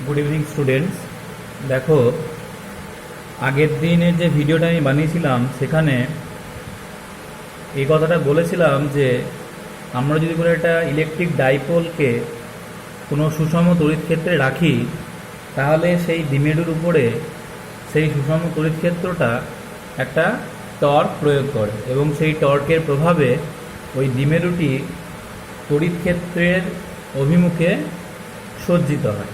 Good evening students. দেখো, আগের দিনের যে ভিডিওটা আমি বানিয়েছিলাম সেখানে এই কথাটা বলেছিলাম যে আমরা যদি কোনো একটা ইলেকট্রিক ডাইপোলকে কোনো সুষম তড়িৎ ক্ষেত্রে রাখি, তাহলে সেই দ্বিমেরুর উপরে সেই সুষম তড়িৎ ক্ষেত্রটা একটা টর্ক প্রয়োগ করে এবং সেই টর্কের প্রভাবে ওই দ্বিমেরুটি তড়িৎ ক্ষেত্রের অভিমুখে সজ্জিত হয়।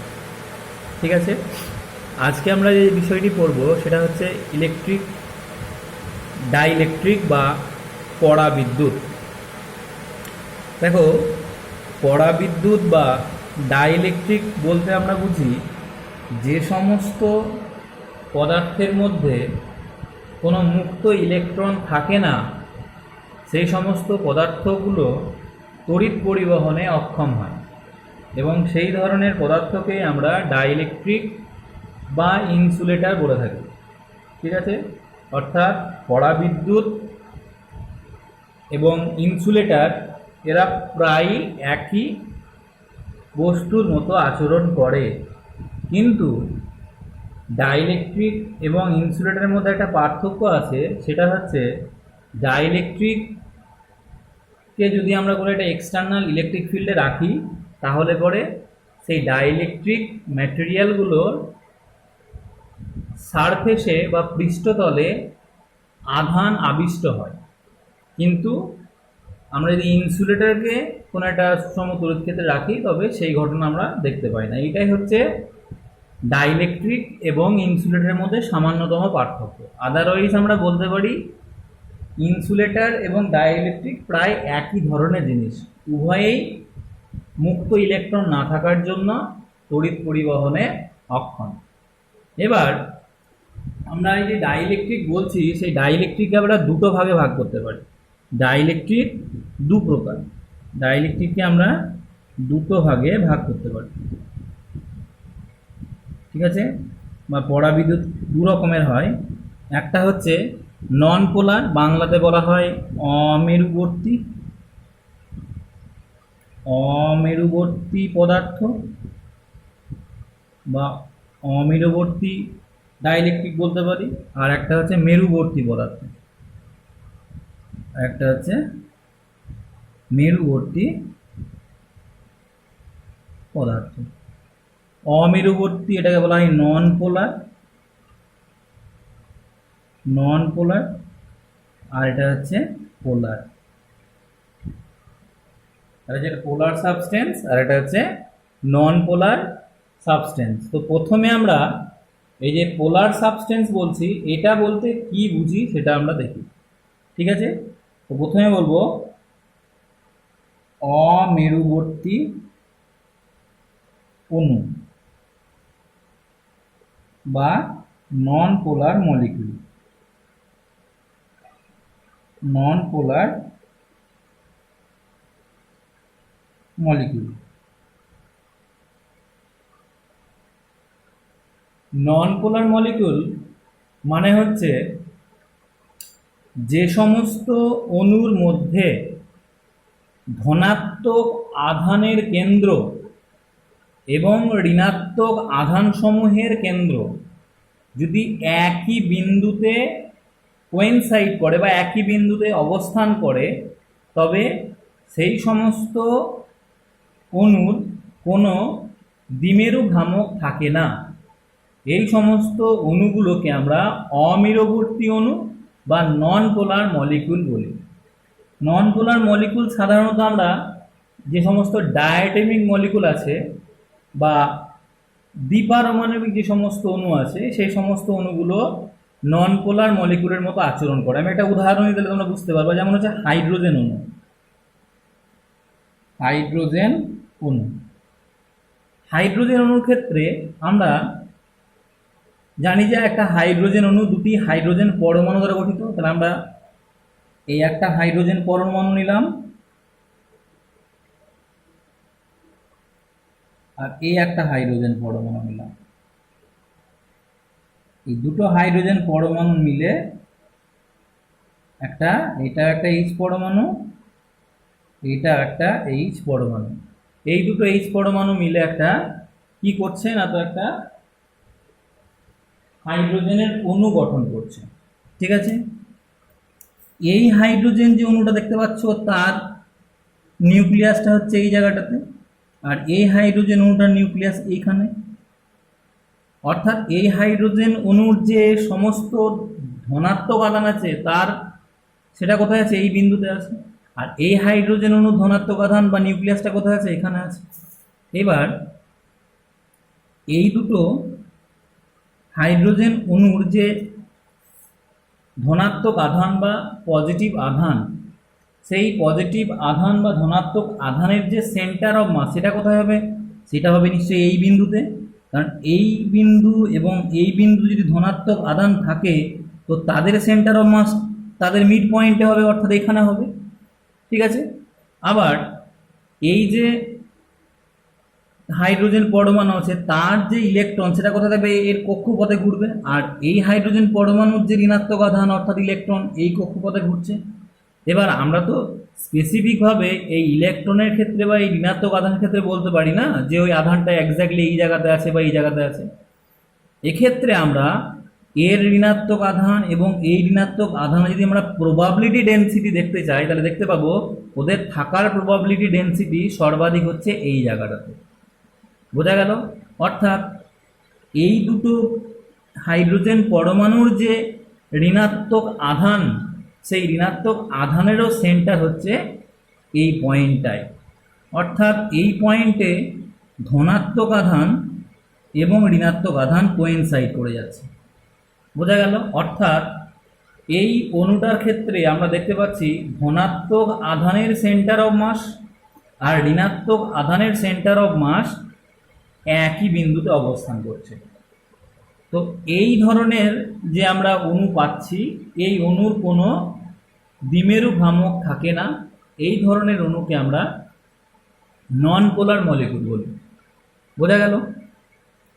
ঠিক আছে, আজকে আমরা যে বিষয়টি পড়ব সেটা হচ্ছে ডাইইলেকট্রিক বা পরাবিদ্যুৎ। দেখো, পরাবিদ্যুৎ বা ডাইইলেকট্রিক বলতে আমরা বুঝি যে সমস্ত পদার্থের মধ্যে কোনো মুক্ত ইলেকট্রন থাকে না, সেই সমস্ত পদার্থগুলো তড়িৎ পরিবহনে অক্ষম হয় এবং সেই ধরনের পদার্থকে আমরা ডাইইলেকট্রিক বা ইনসুলেটর বলে থাকি। ঠিক আছে, অর্থাৎ পরাবিদ্যুৎ এবং ইনসুলেটর এরা প্রায় একই বস্তুর মতো আচরণ করে, কিন্তু ডাইইলেকট্রিক এবং ইনসুলেটরের মধ্যে একটা পার্থক্য আছে। সেটা হচ্ছে ডাইইলেকট্রিককে যদি আমরা কোনো একটা এক্সটার্নাল ইলেকট্রিক ফিল্ডে রাখি, তাহলে পরে সেই ডাইইলেকট্রিক ম্যাটেরিয়ালগুলোর সারফেসে বা পৃষ্ঠতলে আধান আবিষ্ট হয়, কিন্তু আমরা যদি ইনসুলেটরকে কোনো একটা সুষম তড়িৎ ক্ষেত্রে রাখি তবে সেই ঘটনা আমরা দেখতে পাই না। এটাই হচ্ছে ডাইইলেকট্রিক এবং ইনসুলেটরের মধ্যে সামান্যতম পার্থক্য। আদারওয়াইজ আমরা বলতে পারি ইনসুলেটর এবং ডাইইলেকট্রিক প্রায় একই ধরনের জিনিস, উভয়েই মুক্ত ইলেকট্রন না থাকার জন্য তড়িৎ পরিবহনে অক্ষম। এবার আমরা এই যে ডাইইলেকট্রিক বলছি, সেই ডাইইলেকট্রিককে আমরা দুটো ভাগে ভাগ করতে পারি। ডাইইলেকট্রিক দু প্রকার, ডাইইলেকট্রিককে আমরা দুটো ভাগে ভাগ করতে পারি। ঠিক আছে, বা পরাবিদ্যুৎ দু রকমের হয়। একটা হচ্ছে নন পোলার, বাংলাতে বলা হয় অমেরুবর্তী পদার্থ বা অমেরুবর্তী ডাইইলেকট্রিক বলতে পারি। আর একটা হচ্ছে মেরুবর্তী পদার্থ, একটা হচ্ছে মেরুবর্তী পদার্থ। অমেরুবর্তী এটাকে বলা হয় নন পোলার, আর এটা হচ্ছে পোলার। আর এটা পোলার সাবস্টেন্স, আর এটা হচ্ছে নন পোলার সাবস্টেন্স। তো প্রথমে আমরা এই যে পোলার সাবস্টেন্স বলছি, এটা বলতে কি বুঝি সেটা আমরা দেখি। ঠিক আছে, তো প্রথমে বলবো অমেরুবর্তী অণু বা নন পোলার মলিকিউল। নন পোলার মলিকিউল মানে হচ্ছে যে সমস্ত অণুর মধ্যে ধনাত্মক আধানের কেন্দ্র এবং ঋণাত্মক আধানসমূহের কেন্দ্র যদি একই বিন্দুতে কোয়েনসাইড করে বা একই বিন্দুতে অবস্থান করে, তবে সেই সমস্ত অণুর কোনো দ্বিমেরু ভ্রামক থাকে না। এই সমস্ত অণুগুলোকে আমরা অমেরুবর্তী অণু বা নন পোলার মলিকিউল বলি। নন পোলার মলিকিউল সাধারণত আমরা যে সমস্ত ডায়াটমিক মলিকিউল আছে বা দ্বিপারমাণবিক যে সমস্ত অণু আছে, সেই সমস্ত অণুগুলো নন পোলার মলিকিউলের মতো আচরণ করে। আমি একটা উদাহরণ দিলে তোমরা বুঝতে পারবে, যেমন হচ্ছে হাইড্রোজেন অণু। হাইড্রোজেন অণুর ক্ষেত্রে আমরা জানি যে একটা হাইড্রোজেন অণু দুটি হাইড্রোজেন পরমাণু দ্বারা গঠিত। তাহলে আমরা এই একটা হাইড্রোজেন পরমাণু নিলাম আর এই একটা হাইড্রোজেন পরমাণু নিলাম। এই দুটো হাইড্রোজেন পরমাণু মিলে এটা একটা এইচ পরমাণু, এটা একটা এইচ পরমাণু। এই দুটো এইচ পরমাণু মিলে একটা কি করছে না, তো একটা হাইড্রোজেনের অণু গঠন করছে। ঠিক আছে, এই হাইড্রোজেন যে অণুটা দেখতে পাচ্ছ তার নিউক্লিয়াসটা হচ্ছে এই জায়গাটাতে, আর এই হাইড্রোজেন অণুটার নিউক্লিয়াস এইখানে। অর্থাৎ এই হাইড্রোজেন অণুর যে সমস্ত ধনাত্মক আধান আছে তার সেটা কোথায় আছে, এই বিন্দুতে আছে। আর এই হাইড্রোজেন অণুর ধনাত্মক আধান বা নিউক্লিয়াসটা কোথায় আছে, এখানে আছে। এবার এই দুটো হাইড্রোজেন অণুর যে ধনাত্মক আধান বা পজিটিভ আধান, সেই পজিটিভ আধান বা ধনাত্মক আধানের যে সেন্টার অফ মাস সেটা কোথায় হবে, সেটা হবে নিশ্চয়ই এই বিন্দুতে। কারণ এই বিন্দু এবং এই বিন্দু যদি ধনাত্মক আধান থাকে তো তাদের সেন্টার অফ মাস তাদের মিড পয়েন্টে হবে, অর্থাৎ এখানে হবে। ঠিক আছে, আবার এই যে হাইড্রোজেন পরমাণু আছে তার যে ইলেকট্রন সেটা কোথায় থাকবে, এর কক্ষপথে ঘুরবে। আর এই হাইড্রোজেন পরমাণুর যে ঋণাত্মক আধান অর্থাৎ ইলেকট্রন এই কক্ষপথে ঘুরছে। এবার আমরা তো স্পেসিফিকভাবে এই ইলেকট্রনের ক্ষেত্রে বা এই ঋণাত্মক আধানের ক্ষেত্রে বলতে পারি না যে ওই আধানটা এক্স্যাক্টলি এই জায়গাতে আছে বা এই জায়গাতে আছে। এক্ষেত্রে আমরা এর ঋণাত্মক আধান এবং এই ঋণাত্মক আধানে যদি আমরা প্রবাবিলিটি ডেনসিটি দেখতে চাই তাহলে দেখতে পাবো ওদের থাকার প্রবাবিলিটি ডেনসিটি সর্বাধিক হচ্ছে এই জায়গাটাতে। বোঝা গেল? অর্থাৎ এই দুটো হাইড্রোজেন পরমাণুর যে ঋণাত্মক আধান সেই ঋণাত্মক আধানেরও সেন্টার হচ্ছে এই পয়েন্টটায়। অর্থাৎ এই পয়েন্টে ধনাত্মক আধান এবং ঋণাত্মক আধান কোয়েনসাইড করে যাচ্ছে। বোঝা গেল? অর্থাৎ এই অণুটার ক্ষেত্রে আমরা দেখতে পাচ্ছি ধনাত্মক আধানের সেন্টার অফ মাস আর ঋণাত্মক আধানের সেন্টার অফ মাস একই বিন্দুতে অবস্থান করছে। তো এই ধরনের যে আমরা অণু পাচ্ছি এই অণুর কোনো দ্বিমেরু ভ্রামক থাকে না। এই ধরনের অণুকে আমরা নন পোলার মলিকুল বলি। বোঝা গেল?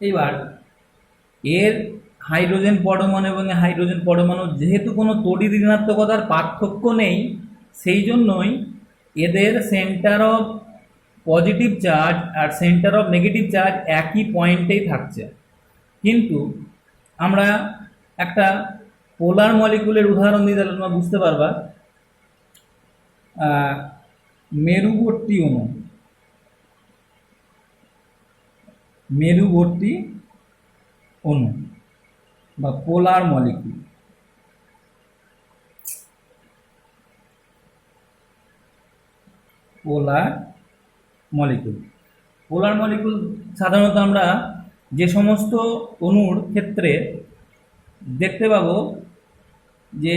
এইবার এর হাইড্রোজেন পরমাণু এবং হাইড্রোজেন পরমাণু যেহেতু কোনো তড়িৎ ঋণাত্মকতার পার্থক্য নেই সেই জন্যই এদের সেন্টার অফ পজিটিভ চার্জ আর সেন্টার অফ নেগেটিভ চার্জ একই পয়েন্টেই থাকছে। কিন্তু আমরা একটা পোলার মলিকুলের উদাহরণ দিই তাহলে তোমরা বুঝতে পারবা। মেরুবর্তী অণু, মেরুবর্তী অণু বা পোলার মলিকুল। পোলার মলিকুল, পোলার মলিকুল সাধারণত আমরা যে সমস্ত অণুর ক্ষেত্রে দেখতে পাবো যে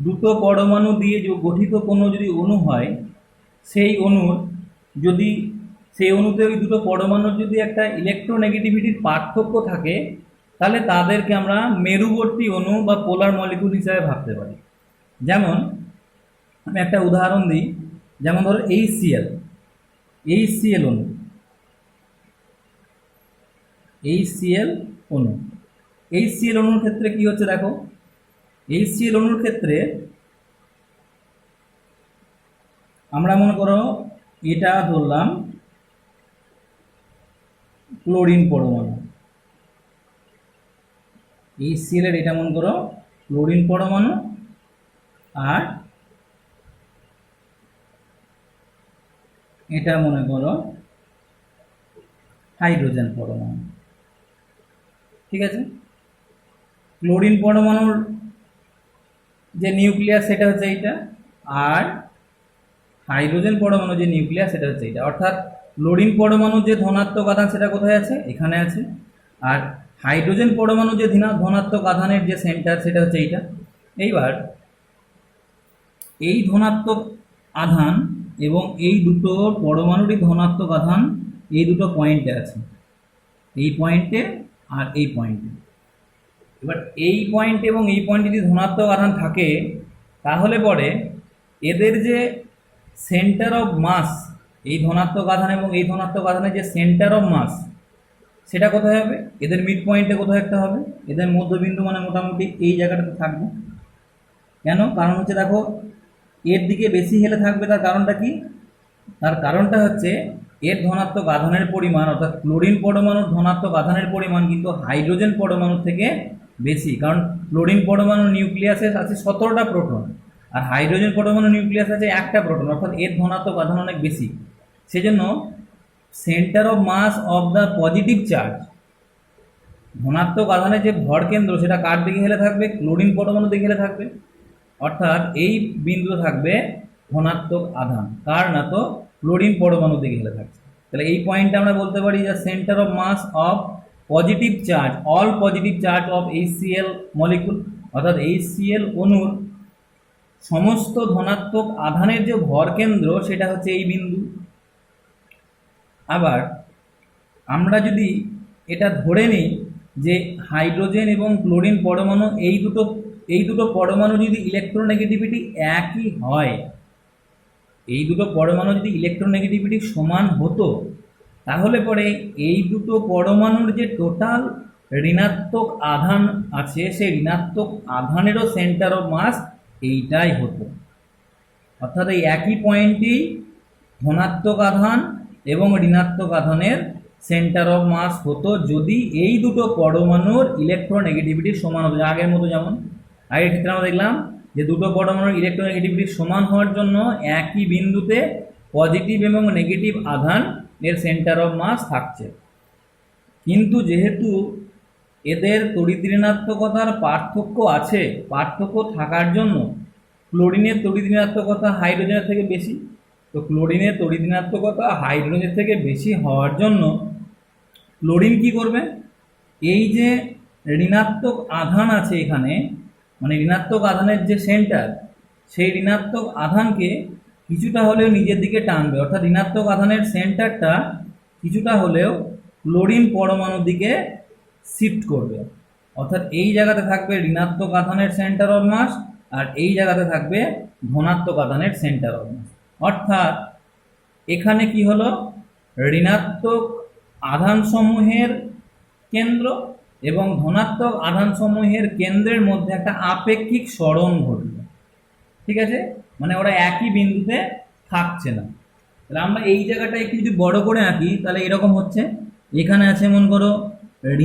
দুটো পরমাণু দিয়ে যে গঠিত কোনো যদি অণু হয় সেই অণুর যদি সেই অণুতে ওই দুটো পরমাণুর যদি একটা ইলেকট্রোনেগেটিভিটির পার্থক্য থাকে তাহলে তাদেরকে আমরা মেরুবর্তী অণু বা পোলার মলিকুল হিসাবে ভাবতে পারি। যেমন আমি একটা উদাহরণ দিই, যেমন ধরো HCl, HCl অণু, HCl অণু, HCl অণুর ক্ষেত্রে কি হচ্ছে দেখো, HCl অণুর ক্ষেত্রে আমরা মনে করো এটা ধরলাম ক্লোরিন পরমাণু, HCl এর এটা মনে করো ক্লোরিন পরমাণু আর এটা মনে করো হাইড্রোজেন পরমাণু। ঠিক আছে, ক্লোরিন পরমাণুর যে নিউক্লিয়াস সেটা হচ্ছে এইটা আর হাইড্রোজেন পরমাণু যে নিউক্লিয়াস সেটা হচ্ছে এইটা। অর্থাৎ ক্লোরিন পরমাণুর যে ধনাত্মক আধান সেটা কোথায় আছে, এখানে আছে। আর হাইড্রোজেন পরমাণু যে ধনাত্মক আধানের যে সেন্টার সেটা হচ্ছে এইটা। এইবার এই ধনাত্মক আধান এবং এই দুটো পরমাণুরই ধনাত্মক আধান এই দুটো পয়েন্টে আছে, এই পয়েন্টে আর এই পয়েন্টে। এবার এই পয়েন্ট এবং এই পয়েন্টে যদি ধনাত্মক আধান থাকে তাহলে পরে এদের যে সেন্টার অফ মাস, এই ধনাত্মক আধান এবং এই ধনাত্মক আধানের যে সেন্টার অফ মাস সেটা কোথায় হবে, এদের মিড পয়েন্টে কোথাও একটা হবে। এদের মধ্যবিন্দু মানে মোটামুটি এই জায়গাটাতে থাকবে। কেন? কারণ হচ্ছে দেখো এর দিকে বেশি হেলে থাকবে। তার কারণটা কি? তার কারণটা হচ্ছে এর ধনাত্মক আধানের পরিমাণ অর্থাৎ ক্লোরিন পরমাণুর ধনাত্মক আধানের পরিমাণ কিন্তু হাইড্রোজেন পরমাণু থেকে বেশি, কারণ ক্লোরিন পরমাণু নিউক্লিয়াসে আছে 17টা প্রোটন আর হাইড্রোজেন পরমাণু নিউক্লিয়াস আছে একটা প্রোটন, অর্থাৎ এর ধনাত্মক আধান অনেক বেশি। সেজন্য centre of mass of the positive charge, ধনাত্মক আধানের যে ভর কেন্দ্র সেটা কার দিকে হেলে থাকবে? ক্লোরিন পরমাণু দিকে হেলে থাকবে। অর্থাৎ এই বিন্দু থাকবে ধনাত্মক আধান, কার না তো ক্লোরিন পরমাণু দিকে হেলে থাকছে। তাহলে এই পয়েন্টটা আমরা বলতে পারি যে centre of mass of positive charge, all positive charge of HCl molecule, অর্থাৎ HCl অণুর সমস্ত ধনাত্মক আধানের যে ভর কেন্দ্র সেটা হচ্ছে এই বিন্দু। আবার আমরা যদি এটা ধরে নিই যে হাইড্রোজেন এবং ক্লোরিন পরমাণু এই দুটো পরমাণু যদি ইলেকট্রোনেগেটিভিটি একই হয়, এই দুটো পরমাণু যদি ইলেকট্রোনেগেটিভিটি সমান হতো, তাহলে পরে এই দুটো পরমাণুর যে টোটাল ঋণাত্মক আধান আছে সেই ঋণাত্মক আধানেরও সেন্টার অফ মাস এইটাই হতো। অর্থাৎ এই একই পয়েন্টেই ধনাত্মক আধান এবং ঋণাত্মক আধানের সেন্টার অফ মাস হতো যদি এই দুটো পরমাণুর ইলেকট্রোনেগেটিভিটি সমান হতো। আগের মতো যেমন আগের ক্ষেত্রে আমরা দেখলাম যে দুটো পরমাণুর ইলেকট্রোনেগেটিভিটি সমান হওয়ার জন্য একই বিন্দুতে পজিটিভ এবং নেগেটিভ আধান এর সেন্টার অফ মাস থাকছে। কিন্তু যেহেতু এদের তড়িৎ ঋণাত্মকতার পার্থক্য আছে, পার্থক্য থাকার জন্য ক্লোরিনের তড়িৎ ঋণাত্মকতা হাইড্রোজেনের থেকে বেশি, তো ক্লোরিনের তড়িৎ ঋণাত্মকতা হাইড্রোজেনের থেকে বেশি হওয়ার জন্য ক্লোরিন কি করবে? এই যে ঋণাত্মক আধান আছে এখানে, মানে ঋণাত্মক আধানের যে সেন্টার, সেই ঋণাত্মক আধানকে কিছুটা হলেও নিজের দিকে টানবে, অর্থাৎ ঋণাত্মক আধানের সেন্টারটা কিছুটা হলেও ক্লোরিন পরমাণুর দিকে শিফট করবে। অর্থাৎ এই জায়গাতে থাকবে ঋণাত্মক আধানের সেন্টার অফ মাস আর এই জায়গাতে থাকবে ধনাত্মক আধানের সেন্টার অফ মাস। অর্থাৎ এখানে কি হলো? ঋণাত্মক আধানসমূহের কেন্দ্র এবং ধনাত্মক আধানসমূহের কেন্দ্রের মধ্যে একটা আপেক্ষিক সরণ ঘটল। ঠিক আছে, মানে ওরা একই বিন্দুতে থাকছে না। তাহলে আমরা এই জায়গাটা একটু যদি বড় করে আঁকি তাহলে এরকম হচ্ছে, এখানে আছে মনে করো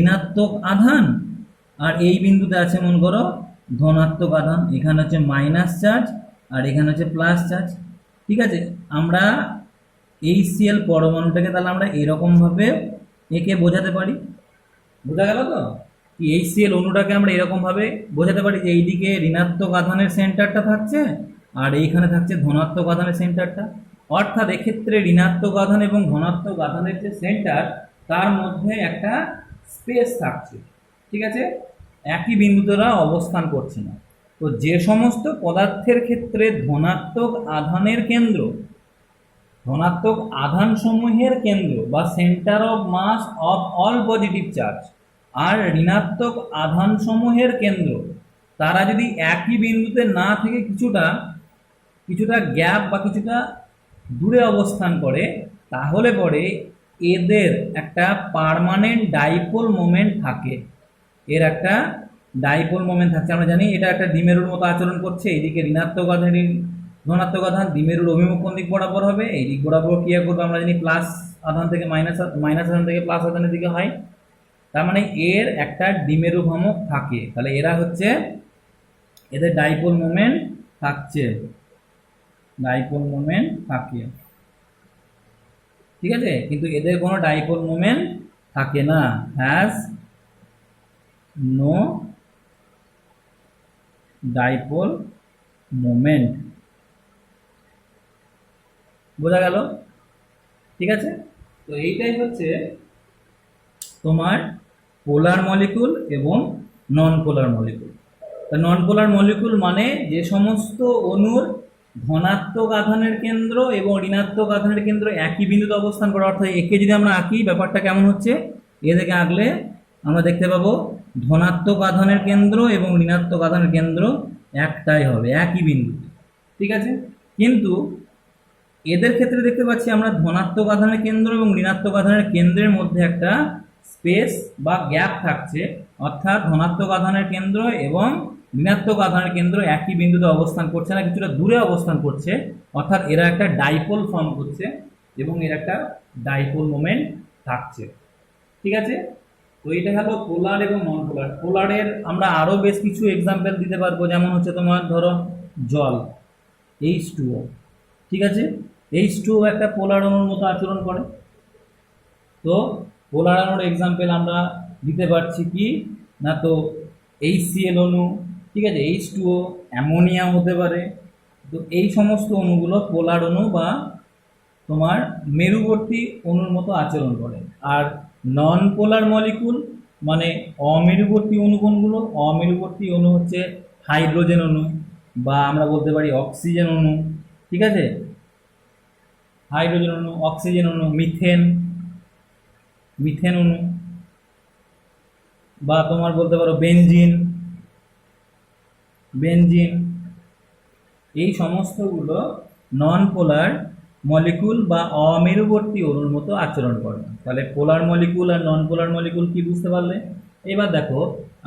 ঋণাত্মক আধান আর এই বিন্দুতে আছে মনে করো ধনাত্মক আধান, এখানে হচ্ছে মাইনাস চার্জ আর এখানে হচ্ছে প্লাস চার্জ। ঠিক আছে, আমরা HCl পরমাণুটাকে তাহলে আমরা এরকমভাবে একে বোঝাতে পারি। বোঝা গেল তো? HCl অণুটাকে আমরা এরকমভাবে বোঝাতে পারি যে এইদিকে ঋণাত্মক আধানের সেন্টারটা থাকছে আর এইখানে থাকছে ধনাত্মক আধানের সেন্টারটা। অর্থাৎ এক্ষেত্রে ঋণাত্মক আধান এবং ধনাত্মক আধানের যে সেন্টার তার মধ্যে একটা স্পেস থাকছে। ঠিক আছে, একই বিন্দুতে ওরা অবস্থান করছে না। তো যে সমস্ত পদার্থের ক্ষেত্রে ধনাত্মক আধানের কেন্দ্র, ধনাত্মক আধান সমূহের কেন্দ্র বা centre of mass of all positive charge আর ঋণাত্মক আধান সমূহের কেন্দ্র, তারা যদি একই বিন্দুতে না থেকে কিছুটা গ্যাপ বা কিছুটা দূরে অবস্থান করে, তাহলে পরে এদের একটা পার্মানেন্ট ডাইপোল মোমেন্ট থাকে। এর একটা ডাইপোল মোমেন্ট থাকছে। আমরা জানি এটা একটা দ্বিমেরুর মতো আচরণ করছে। এইদিকে ঋণাত্মক আধান ধনাত্মক আধান দ্বিমেরুর অভিমুখ কোন দিক বরাবর হবে? এই দিক বরাবর ক্রিয়া করবে। আমরা জানি প্লাস আধান থেকে মাইনাস আধান থেকে প্লাস আধানের দিকে হয়। তার মানে এর একটা দ্বিমেরু ভ্রামক থাকে। তাহলে এরা হচ্ছে, এদের ডাইপোল মোমেন্ট থাকছে, ডাইপোল মোমেন্ট থাকে। ঠিক আছে, কিন্তু এদের কোনো ডাইপোল মোমেন্ট থাকে না, হ্যাজ নো ডাইপোল মোমেন্ট। বোঝা গেল? ঠিক আছে, তো এইটাই হচ্ছে তোমার পোলার মলিকুল এবং নন পোলার মলিকুল। নন পোলার মলিকুল মানে যে সমস্ত অণুর ধনাত্মক আধানের কেন্দ্র এবং ঋণাত্মক আধানের কেন্দ্র একই বিন্দুতে অবস্থান করে। অর্থাৎ একে যদি আমরা আঁকি, ব্যাপারটা কেমন হচ্ছে? এ থেকে আঁকলে আমরা দেখতে পাবো ধনাত্মক আধানের কেন্দ্র এবং ঋণাত্মক আধানের কেন্দ্র একটাই হবে, একই বিন্দুতে। ঠিক আছে, কিন্তু এদের ক্ষেত্রে দেখতে পাচ্ছি আমরা ধনাত্মক আধানের কেন্দ্র এবং ঋণাত্মক আধানের কেন্দ্রের মধ্যে একটা স্পেস বা গ্যাপ থাকছে। অর্থাৎ ধনাত্মক আধানের কেন্দ্র এবং ঋণাত্মক আধানের কেন্দ্র একই বিন্দুতে অবস্থান করছে না, কিছুটা দূরে অবস্থান করছে। অর্থাৎ এরা একটা ডাইপোল ফর্ম করছে। এবং এর একটা ডাইপোল মোমেন্ট থাকছে। ঠিক আছে, তো এটা হলো পোলার এবং নন পোলার। পোলারের আমরা আরো বেশ কিছু এক্সাম্পল দিতে পারবো, যেমন হচ্ছে তোমার ধরো জল H2O। ঠিক আছে, H2O একটা পোলার অণুর মতো আচরণ করে। তো পোলার অণুর এক্সাম্পল আমরা দিতে পারছি কি না, তো HCl অণু, ঠিক আছে, H2O, অ্যামোনিয়া হতে পারে। তো এই সমস্ত অণুগুলো পোলার অণু বা তোমার মেরুবর্তী অণুর মতো আচরণ করে। আর নন পোলার মলিকুল মানে অমেরুবর্তী অণু কোনগুলো? অমেরুবর্তী অণু হচ্ছে হাইড্রোজেন অণু, বা আমরা বলতে পারি অক্সিজেন অণু। ঠিক আছে, হাইড্রোজেন অণু, অক্সিজেন অণু, মিথেন অণু, বা তোমার বলতে পারো বেনজিন। এই সমস্তগুলো নন পোলার মলিকুল বা অমেরুবর্তী অণুর মতো আচরণ করে। তাহলে পোলার মলিকুল আর নন পোলার মলিকুল কি বুঝতে পারলে? এবার দেখো,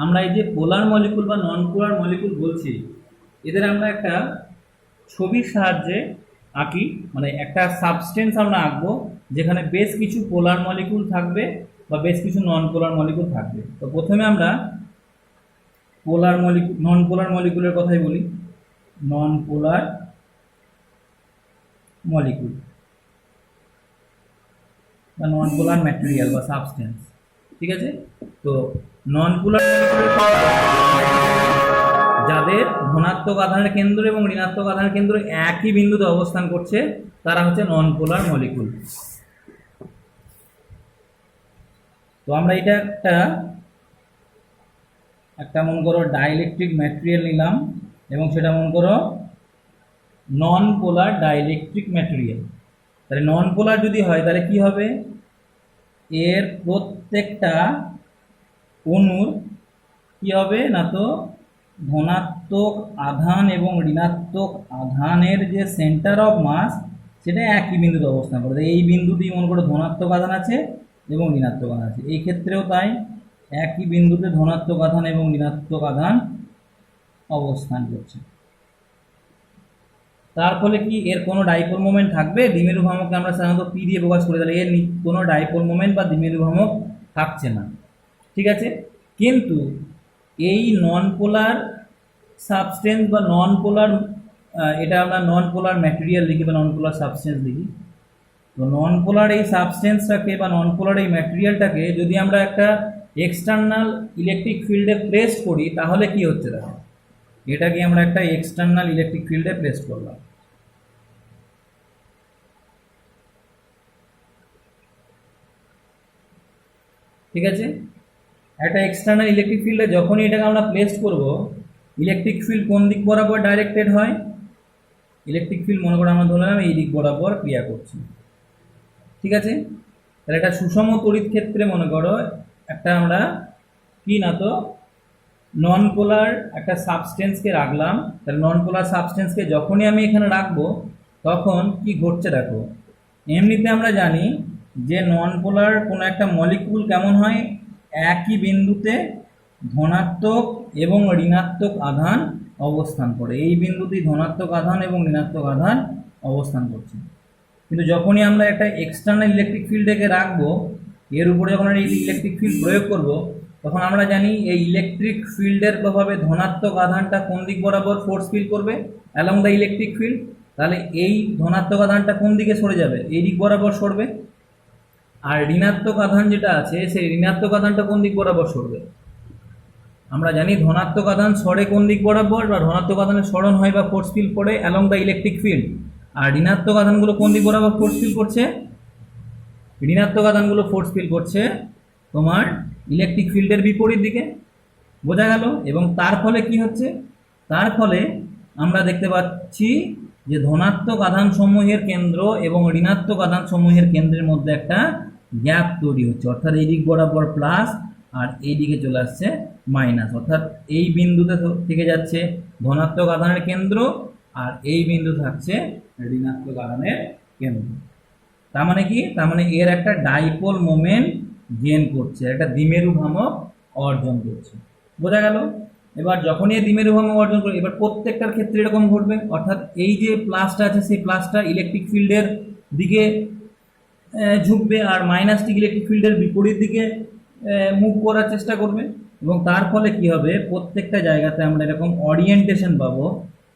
আমরা এই যে পোলার মলিকুল বা নন পোলার মলিকুল বলছি, এদের আমরা একটা ছবির সাহায্যে আঁকি, মানে একটা সাবস্টেন্স আমরা আঁকবো যেখানে বেশ কিছু পোলার মলিকুল থাকবে বা বেশ কিছু নন পোলার মলিকুল থাকবে। তো প্রথমে আমরা পোলার মলিকুল নন পোলার মলিকুলের কথাই বলি। নন পোলার মলিকুল বা নন পোলার ম্যাটেরিয়াল বা সাবস্টেন্স। ঠিক আছে, তো নন পোলার যাদের ধনাত্মক আধানের কেন্দ্র এবং ঋণাত্মক আধানের কেন্দ্র একই বিন্দুতে অবস্থান করছে তারা হচ্ছে নন পোলার মলিকুল। তো আমরা এটা একটা মনে করো ডাইইলেকট্রিক ম্যাটেরিয়াল নিলাম, এবং সেটা মনে করো নন পোলার ডাইইলেকট্রিক ম্যাটেরিয়াল। তাহলে নন পোলার যদি হয় তাহলে কি হবে? এর প্রত্যেকটা অণুর কি হবে না, তো ধনাত্মক আধান এবং ঋণাত্মক আধানের যে সেন্টার অফ মাস সেটা একই বিন্দুতে অবস্থান করে। এই বিন্দুতেই মনে করো ধনাত্মক আধান আছে এবং ঋণাত্মক আধান আছে। এই ক্ষেত্রেও তাই, একই বিন্দুতে ধনাত্মক আধান এবং ঋণাত্মক আধান অবস্থান করছে। তার ফলে কি এর কোনো ডাইপোল মোমেন্ট থাকবে? দ্বিমেরু ভ্রামককে আমরা সাধারণত পি দিয়ে প্রকাশ করি, তাহলে এর কোনো ডাইপোল মোমেন্ট বা দ্বিমেরু ভ্রামক থাকছে না। ঠিক আছে, কিন্তু এই নন পোলার সাবস্টেন্স বা নন পোলার, এটা আমরা নন পোলার ম্যাটেরিয়াল লিখি বা নন পোলার সাবস্টেন্স লিখি। তো নন পোলার এই সাবস্টেন্সটাকে বা নন পোলার এই ম্যাটেরিয়ালটাকে যদি আমরা একটা এক্সটার্নাল ইলেকট্রিক ফিল্ডে প্লেস করি তাহলে কি হচ্ছে? দেখো, এটাকে আমরা একটা এক্সটার্নাল ইলেকট্রিক ফিল্ডে প্লেস করলাম। ঠিক আছে, একটা এক্সটার্নাল ইলেকট্রিক ফিল্ডে যখনই এটাকে আমরা প্লেস করব, ইলেকট্রিক ফিল্ড কোন দিক বরাবর ডাইরেক্টেড হয়? ইলেকট্রিক ফিল্ড মনে করো আমরা ধরলাম এই দিক বরাবর ক্রিয়া করছি। ঠিক আছে, তাহলে একটা সুষম তড়িৎ ক্ষেত্রে মনে করো একটা আমরা কি না, তো নন পোলার একটা সাবস্টেন্সকে রাখলাম। তাহলে নন পোলার সাবস্টেন্সকে যখনই আমি এখানে রাখবো তখন কি ঘটছে দেখো, এমনিতে আমরা জানি যে নন পোলার কোনো একটা মলিকুল কেমন হয়? একই বিন্দুতে ধনাত্মক এবং ঋণাত্মক আধান অবস্থান করে। এই বিন্দুতেই ধনাত্মক আধান এবং ঋণাত্মক আধান অবস্থান করছে। কিন্তু যখনই আমরা একটা এক্সটার্নাল ইলেকট্রিক ফিল্ডকে রাখবো, এর উপরে যখন আমরা ইলেকট্রিক ফিল্ড প্রয়োগ করব, তখন আমরা জানি এই ইলেকট্রিক ফিল্ডের প্রভাবে ধনাত্মক আধানটা কোন দিক বরাবর ফোর্স ফিল করবে? Along the electric field. তাহলে এই ধনাত্মক আধানটা কোন দিকে সরে যাবে? এই দিক বরাবর সরবে। আর ঋণাত্মক আধান যেটা আছে সেই ঋণাত্মক আধানটা কোন দিক বরাবর সরবে? আমরা জানি ধনাত্মক আধান সরে কোন দিক বরাবর, বা ধনাত্মক আধানের সরণ হয় বা ফোর্স ফিল করে অ্যালং দ্য ইলেকট্রিক ফিল্ড। আর ঋণাত্মক আধানগুলো কোন দিক বরাবর ফোর্স ফিল করছে? ঋণাত্মক আধানগুলো ফোর্স ফিল করছে তোমার ইলেকট্রিক ফিল্ডের বিপরীত দিকে। বোঝা গেল? এবং তার ফলে কি হচ্ছে? তার ফলে আমরা দেখতে পাচ্ছি যে ধনাত্মক আধান সমূহের কেন্দ্র এবং ঋণাত্মক আধান সমূহের কেন্দ্রের মধ্যে একটা গ্যাপ তৈরি হচ্ছে, অর্থাৎ এই দিক বরাবর প্লাস আর এই দিকে চলে আসছে মাইনাস। অর্থাৎ এই বিন্দুতে থেকে যাচ্ছে ধনাত্মক আধানের কেন্দ্র আর এই বিন্দু থাকছে ঋণাত্মক আধানের কেন্দ্র। তার মানে কি? তার মানে এর একটা ডাইপোল মোমেন্ট গেইন করছে, একটা দ্বিমেরু ভ্রামক অর্জন করছে। বোঝা গেল? এবার যখনই এই দ্বিমেরু ভ্রামক অর্জন করবে, এবার প্রত্যেকটার ক্ষেত্রে এরকম ঘটবে, অর্থাৎ এই যে প্লাসটা আছে সেই প্লাসটা ইলেকট্রিক ফিল্ডের দিকে ঝুঁকবে, আর মাইনাসটি ইলেকট্রিক ফিল্ডের বিপরীত দিকে মুভ করার চেষ্টা করবে, এবং তার ফলে কি হবে, প্রত্যেকটা জায়গাতে আমরা এরকম অরিয়েন্টেশন পাবো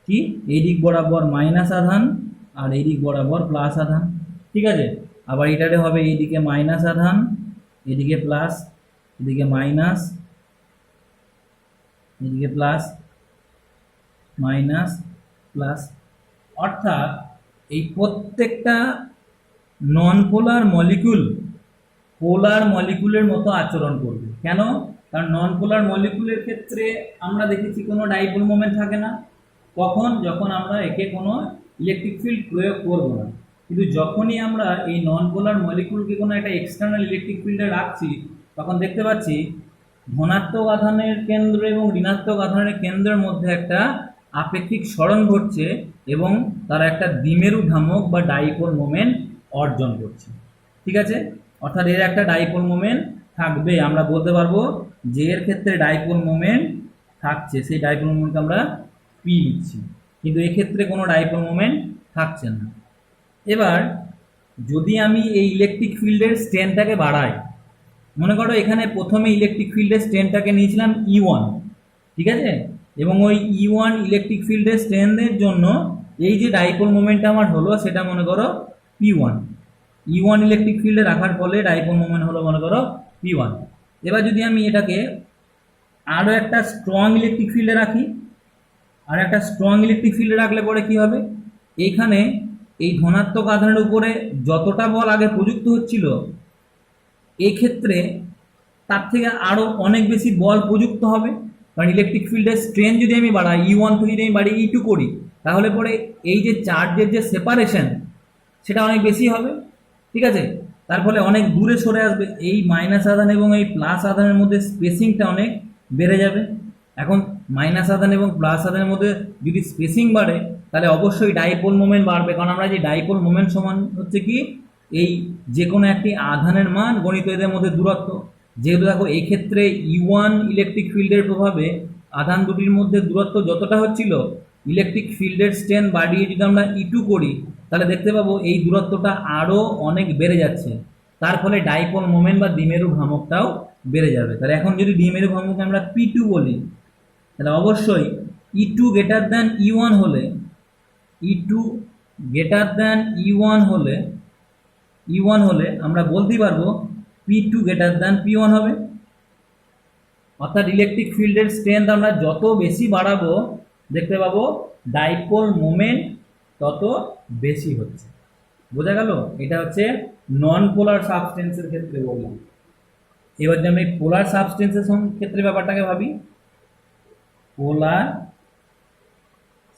কি, এই দিক বরাবর মাইনাস আধান আর এই দিক বরাবর প্লাস আধান। ঠিক আছে, আবার এটাতে হবে এইদিকে মাইনাস আধান, এদিকে প্লাস, এদিকে মাইনাস, এদিকে প্লাস, মাইনাস, প্লাস। অর্থাৎ এই প্রত্যেকটা নন পোলার মলিকুল পোলার মলিকুলের মতো আচরণ করবে। কেন? কারণ নন পোলার মলিকুলের ক্ষেত্রে আমরা দেখেছি কোনো ডাইপোল মোমেন্ট থাকে না। কখন? যখন আমরা একে কোনো ইলেকট্রিক ফিল্ড প্রয়োগ করব না। কিন্তু যখনই আমরা এই নন পোলার মলিকুলকে কোনো একটা এক্সটার্নাল ইলেকট্রিক ফিল্ডে রাখছি, তখন দেখতে পাচ্ছি ধনাত্মক আধানের কেন্দ্র এবং ঋণাত্মক আধানের কেন্দ্রের মধ্যে একটা আপেক্ষিক সরণ ঘটছে এবং তারা একটা দ্বিমেরু ভ্রামক বা ডাইপোল মোমেন্ট অর্জন করছে। ঠিক আছে, অর্থাৎ এর একটা ডাইপোল মোমেন্ট থাকবে। আমরা বলতে পারবো যে এর ক্ষেত্রে ডাইপোল মোমেন্ট থাকছে, সেই ডাইপোল মোমেন্টকে আমরা পি লিখছি, কিন্তু এক্ষেত্রে কোনো ডাইপোল মোমেন্ট থাকছে না। এবার যদি আমি এই ইলেকট্রিক ফিল্ডের স্ট্রেনটাকে বাড়াই, মনে করো এখানে প্রথমে ইলেকট্রিক ফিল্ডের স্ট্রেনটাকে নিয়েছিলাম E1, ঠিক আছে, এবং ওই E1 ইলেকট্রিক ফিল্ডের স্ট্রেনের জন্য এই যে ডাইপোল মোমেন্ট আমার হলো সেটা মনে করো P1। E1 ইলেকট্রিক ফিল্ডে রাখার ফলে ডাইপোল মোমেন্ট হলো মনে করো P1। এবার যদি আমি এটাকে আরও একটা স্ট্রং ইলেকট্রিক ফিল্ডে রাখি, আর একটা স্ট্রং ইলেকট্রিক ফিল্ডে রাখলে পরে কি হবে, এইখানে এই ধনাত্মক আধানের উপরে যতটা বল আগে প্রযুক্ত হচ্ছিল, এক্ষেত্রে তার থেকে আরও অনেক বেশি বল প্রযুক্ত হবে। কারণ ইলেকট্রিক ফিল্ডের স্ট্রেন যদি আমি বাড়াই, E1 থেকে যদি আমি বাড়ি E2 করি, তাহলে পরে এই যে চার্জের যে সেপারেশন সেটা অনেক বেশি হবে। ঠিক আছে, তার ফলে অনেক দূরে সরে আসবে, এই মাইনাস আধান এবং এই প্লাস আধানের মধ্যে স্পেসিংটা অনেক বেড়ে যাবে। এখন মাইনাস আধান এবং প্লাস আধানের মধ্যে যদি স্পেসিং বাড়ে, তাহলে অবশ্যই ডাইপোল মোমেন্ট বাড়বে। কারণ আমরা যে ডাইপোল মোমেন্ট সমান হচ্ছে কি, এই যে কোনো একটি আধানের মান গণিত এদের মধ্যে দূরত্ব। যেহেতু দেখো এই ক্ষেত্রে E1 ইলেকট্রিক ফিল্ডের প্রভাবে আধান দুটির মধ্যে দূরত্ব যতটা হচ্ছিল, ইলেকট্রিক ফিল্ডের স্ট্রেন বাড়িয়ে যদি আমরা E2 করি, তাহলে দেখতে পাবো এই দূরত্বটা আরও অনেক বেড়ে যাচ্ছে। তার ফলে ডাইপোল মোমেন্ট বা দ্বিমেরু ভ্রামকটাও বেড়ে যাবে। তাহলে এখন যদি দ্বিমেরু ভ্রামককে আমরা P2 বলি, তাহলে অবশ্যই E2 গ্রেটার দ্যান E1 হলে, E2 গ্রেটার দ্যান E1 হলে আমরা বলতেই পারবো P2 গ্রেটার দ্যান P1 হবে। অর্থাৎ ইলেকট্রিক ফিল্ডের স্ট্রেংথ আমরা যত বেশি বাড়াবো, দেখতে পাবো ডাইপোল মোমেন্ট তত বেশি হচ্ছে। বোঝা গেল? এটা হচ্ছে নন পোলার সাবস্টেন্সের ক্ষেত্রে বললাম। এবার যদি আমি পোলার সাবস্টেন্সের ক্ষেত্রে ব্যাপারটাকে ভাবি, পোলার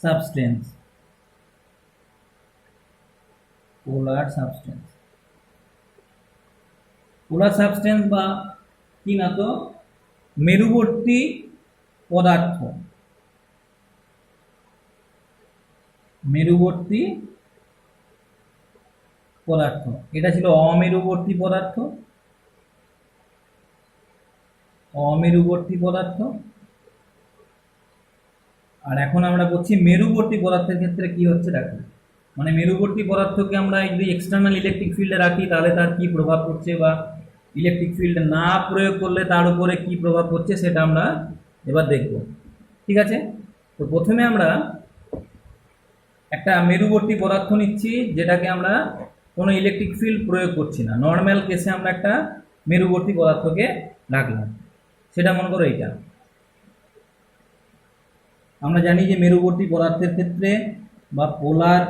সাবস্টেন্স, পোলার সাবস্টেন্স, পোলার সাবস্টেন্স বা কি না তো মেরুবর্তী পদার্থ, মেরুবর্তী পদার্থ। এটা ছিল অমেরুবর্তী পদার্থ, অমেরুবর্তী পদার্থ। আর এখন আমরা বলছি মেরুবর্তী পদার্থের ক্ষেত্রে কি হচ্ছে দেখো, মানে মেরুবর্তী পদার্থকে আমরা যদি এক্সটার্নাল ইলেকট্রিক ফিল্ডে রাখি, তাহলে তার কি প্রভাব পড়ছে, বা ইলেকট্রিক ফিল্ড না প্রয়োগ করলে তার উপরে কি প্রভাব পড়ছে সেটা আমরা এবার দেখব। ঠিক আছে, তো প্রথমে আমরা একটা মেরুবর্তী পদার্থ নিচ্ছি, যেটাকে আমরা কোনো ইলেকট্রিক ফিল্ড প্রয়োগ করছি না। নর্মাল কেসে আমরা একটা মেরুবর্তী পদার্থকে রাখলাম, সেটা মনে করো এইটা। আমরা জানি যে মেরুবর্তী পদার্থের ক্ষেত্রে বা পোলার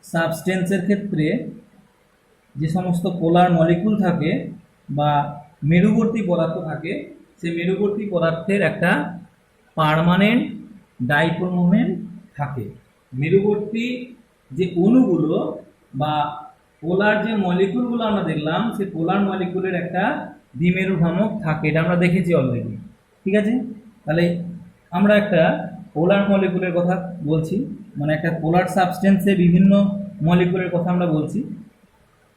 সাবস্টেন্সের ক্ষেত্রে যে সমস্ত পোলার মলিকুল থাকে বা মেরুবর্তী পদার্থ থাকে, সেই মেরুবর্তী পদার্থের একটা পার্মানেন্ট ডাইপোল মোমেন্ট থাকে। মেরুবর্তী যে অণুগুলো বা পোলার যে মলিকুলগুলো আমরা দেখলাম, সেই পোলার মলিকুলের একটা দ্বিমেরু ভ্রামক থাকে, এটা আমরা দেখেছি অলরেডি। ঠিক আছে, তাহলে আমরা একটা পোলার মলিকুলের কথা বলছি, মানে একটা পোলার সাবস্টেন্সে বিভিন্ন মলিকুলের কথা আমরা বলছি।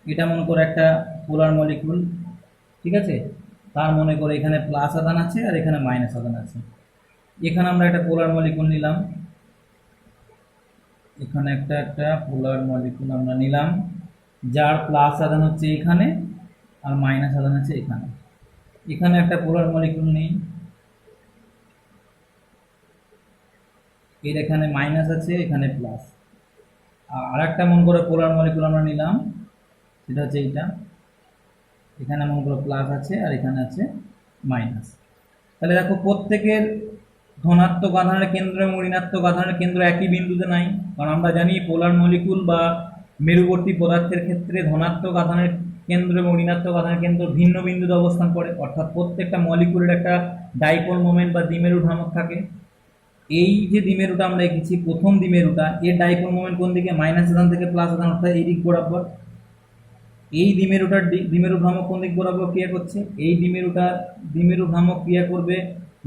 এটা মনে করো একটা পোলার মলিকুল, ঠিক আছে, তার মনে করে এখানে প্লাস আধান আছে আর এখানে মাইনাস আধান আছে। এখানে আমরা একটা পোলার মলিকুল নিলাম, এখানে একটা পোলার মলিকুল আমরা নিলাম, যার প্লাস আধান হচ্ছে এখানে আর মাইনাস আধান হচ্ছে এখানে। এখানে একটা পোলার মলিকুল নেই, এর এখানে মাইনাস আছে, এখানে প্লাস। আর একটা মন করে পোলার মলিকুল আমরা নিলাম, সেটা হচ্ছে এইটা, এখানে মনে করো প্লাস আছে আর এখানে আছে মাইনাস। তাহলে দেখো প্রত্যেকের ধনাত্মক আধানের কেন্দ্র এবং ঋণাত্মক আধানের কেন্দ্র একই বিন্দুতে নাই, কারণ আমরা জানি পোলার মলিকুল বা মেরুবর্তী পদার্থের ক্ষেত্রে ধনাত্মক আধানের কেন্দ্র এবং ঋণাত্মক আধানের কেন্দ্র ভিন্ন বিন্দুতে অবস্থান করে, অর্থাৎ প্রত্যেকটা মলিকুলের একটা ডাইপোল মোমেন্ট বা দ্বিমেরু ভ্রামক থাকে। এই যে দ্বিমেরুটা আমরা এঁকেছি, প্রথম দ্বিমেরুটা, এর ডাইপোল মোমেন্ট কোন দিকে? মাইনাস আধান থেকে প্লাস আধান, অর্থাৎ এই দিক বরাবর। এই দ্বিমেরুটার দ্বিমেরু ভ্রামক কোন দিক বরাবর ক্রিয়া করছে? এই দ্বিমেরুটা দ্বিমেরু ভ্রামক ক্রিয়া করবে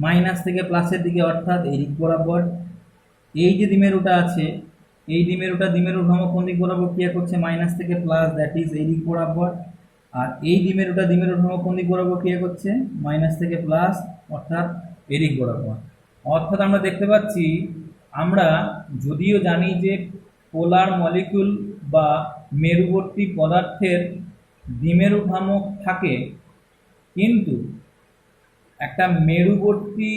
মাইনাস থেকে প্লাসের দিকে, অর্থাৎ এই দিক বরাবর। এই যে দ্বিমেরুটা আছে, এই দ্বিমেরুটা দ্বিমেরু ভ্রামক কোন দিক বরাবর ক্রিয়া করছে? মাইনাস থেকে প্লাস, দ্যাট ইজ এই দিক বরাবর। আর এই দ্বিমেরুটা দ্বিমেরু ভ্রামক কোন দিক বরাবর ক্রিয়া করছে? মাইনাস থেকে প্লাস, অর্থাৎ এই দিক বরাবর। অর্থাৎ আমরা দেখতে পাচ্ছি, আমরা যদিও জানি যে পোলার মলিকুল বা মেরুবর্তী পদার্থের দ্বিমেরু ভ্রামক থাকে, কিন্তু একটা মেরুবর্তী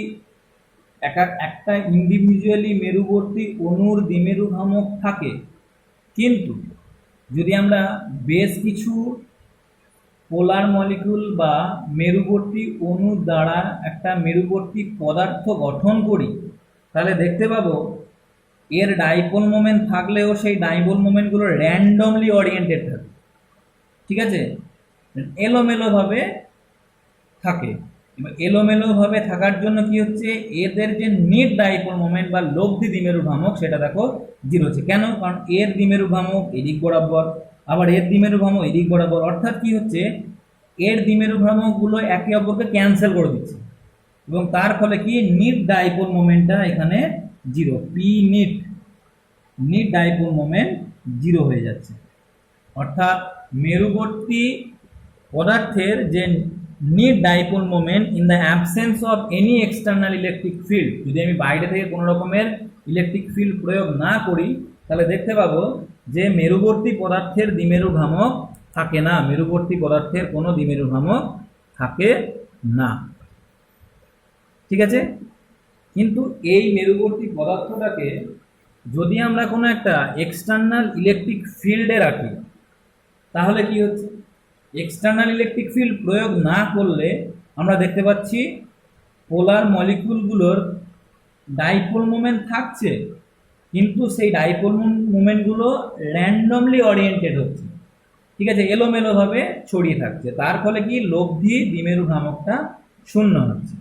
একটা ইন্ডিভিজুয়ালি মেরুবর্তী অণুর দ্বিমেরু ভ্রামক থাকে, কিন্তু যদি আমরা বেশ কিছু পোলার মলিকুল বা মেরুবর্তী অণু দ্বারা একটা মেরুবর্তী পদার্থ গঠন করি, তাহলে দেখতে পাবো এর ডাইপোল মোমেন্ট থাকলেও সেই ডাইপোল মোমেন্টগুলো র্যান্ডমলি ওরিয়েন্টেড থাকে, ঠিক আছে, এলোমেলোভাবে থাকে। এবার এলোমেলোভাবে থাকার জন্য কি হচ্ছে, এদের যে নেট ডাইপোল মোমেন্ট বা লব্ধি দ্বিমেরু ভ্রামক সেটা দেখো জিরো হচ্ছে। কেন? কারণ এর দ্বিমেরু ভ্রামক এদিক বরাবর, আবার এর দ্বিমেরু ভ্রামক এদিক বরাবর, অর্থাৎ কি হচ্ছে, এর দ্বিমেরু ভ্রামকগুলো একে অপরকে ক্যান্সেল করে দিচ্ছে, এবং তার ফলে কি নিট ডাইপোল মোমেন্টটা এখানে zero, p net dipole moment zero হয়ে যাচ্ছে। অর্থাৎ মেরুবর্তী পদার্থের যে net dipole moment in the absence of any external electric field, যদি আমি বাইরে থেকে কোনো রকমের ইলেকট্রিক ফিল্ড প্রয়োগ না করি, তাহলে দেখতে পাবো যে মেরুবর্তী পদার্থের দ্বিমেরু ভ্রামক থাকে না, মেরুবর্তী পদার্থের কোনো দ্বিমেরু ভ্রামক থাকে না, ঠিক আছে। কিন্তু এই মেরুবর্তী পদার্থটাকে যদি আমরা কোনো একটা এক্সটার্নাল ইলেকট্রিক ফিল্ডে রাখি, তাহলে কি হচ্ছে, এক্সটার্নাল ইলেকট্রিক ফিল্ড প্রয়োগ না করলে আমরা দেখতে পাচ্ছি পোলার মলিকুলগুলোর ডাইপোল মোমেন্ট থাকছে, কিন্তু সেই ডাইপোল মোমেন্টগুলো র্যান্ডমলি ওরিয়েন্টেড হচ্ছে, ঠিক আছে, এলোমেলোভাবে ছড়িয়ে থাকছে। তার ফলে কি লব্ধি দ্বিমেরু ভ্রামকটা শূন্য হচ্ছে।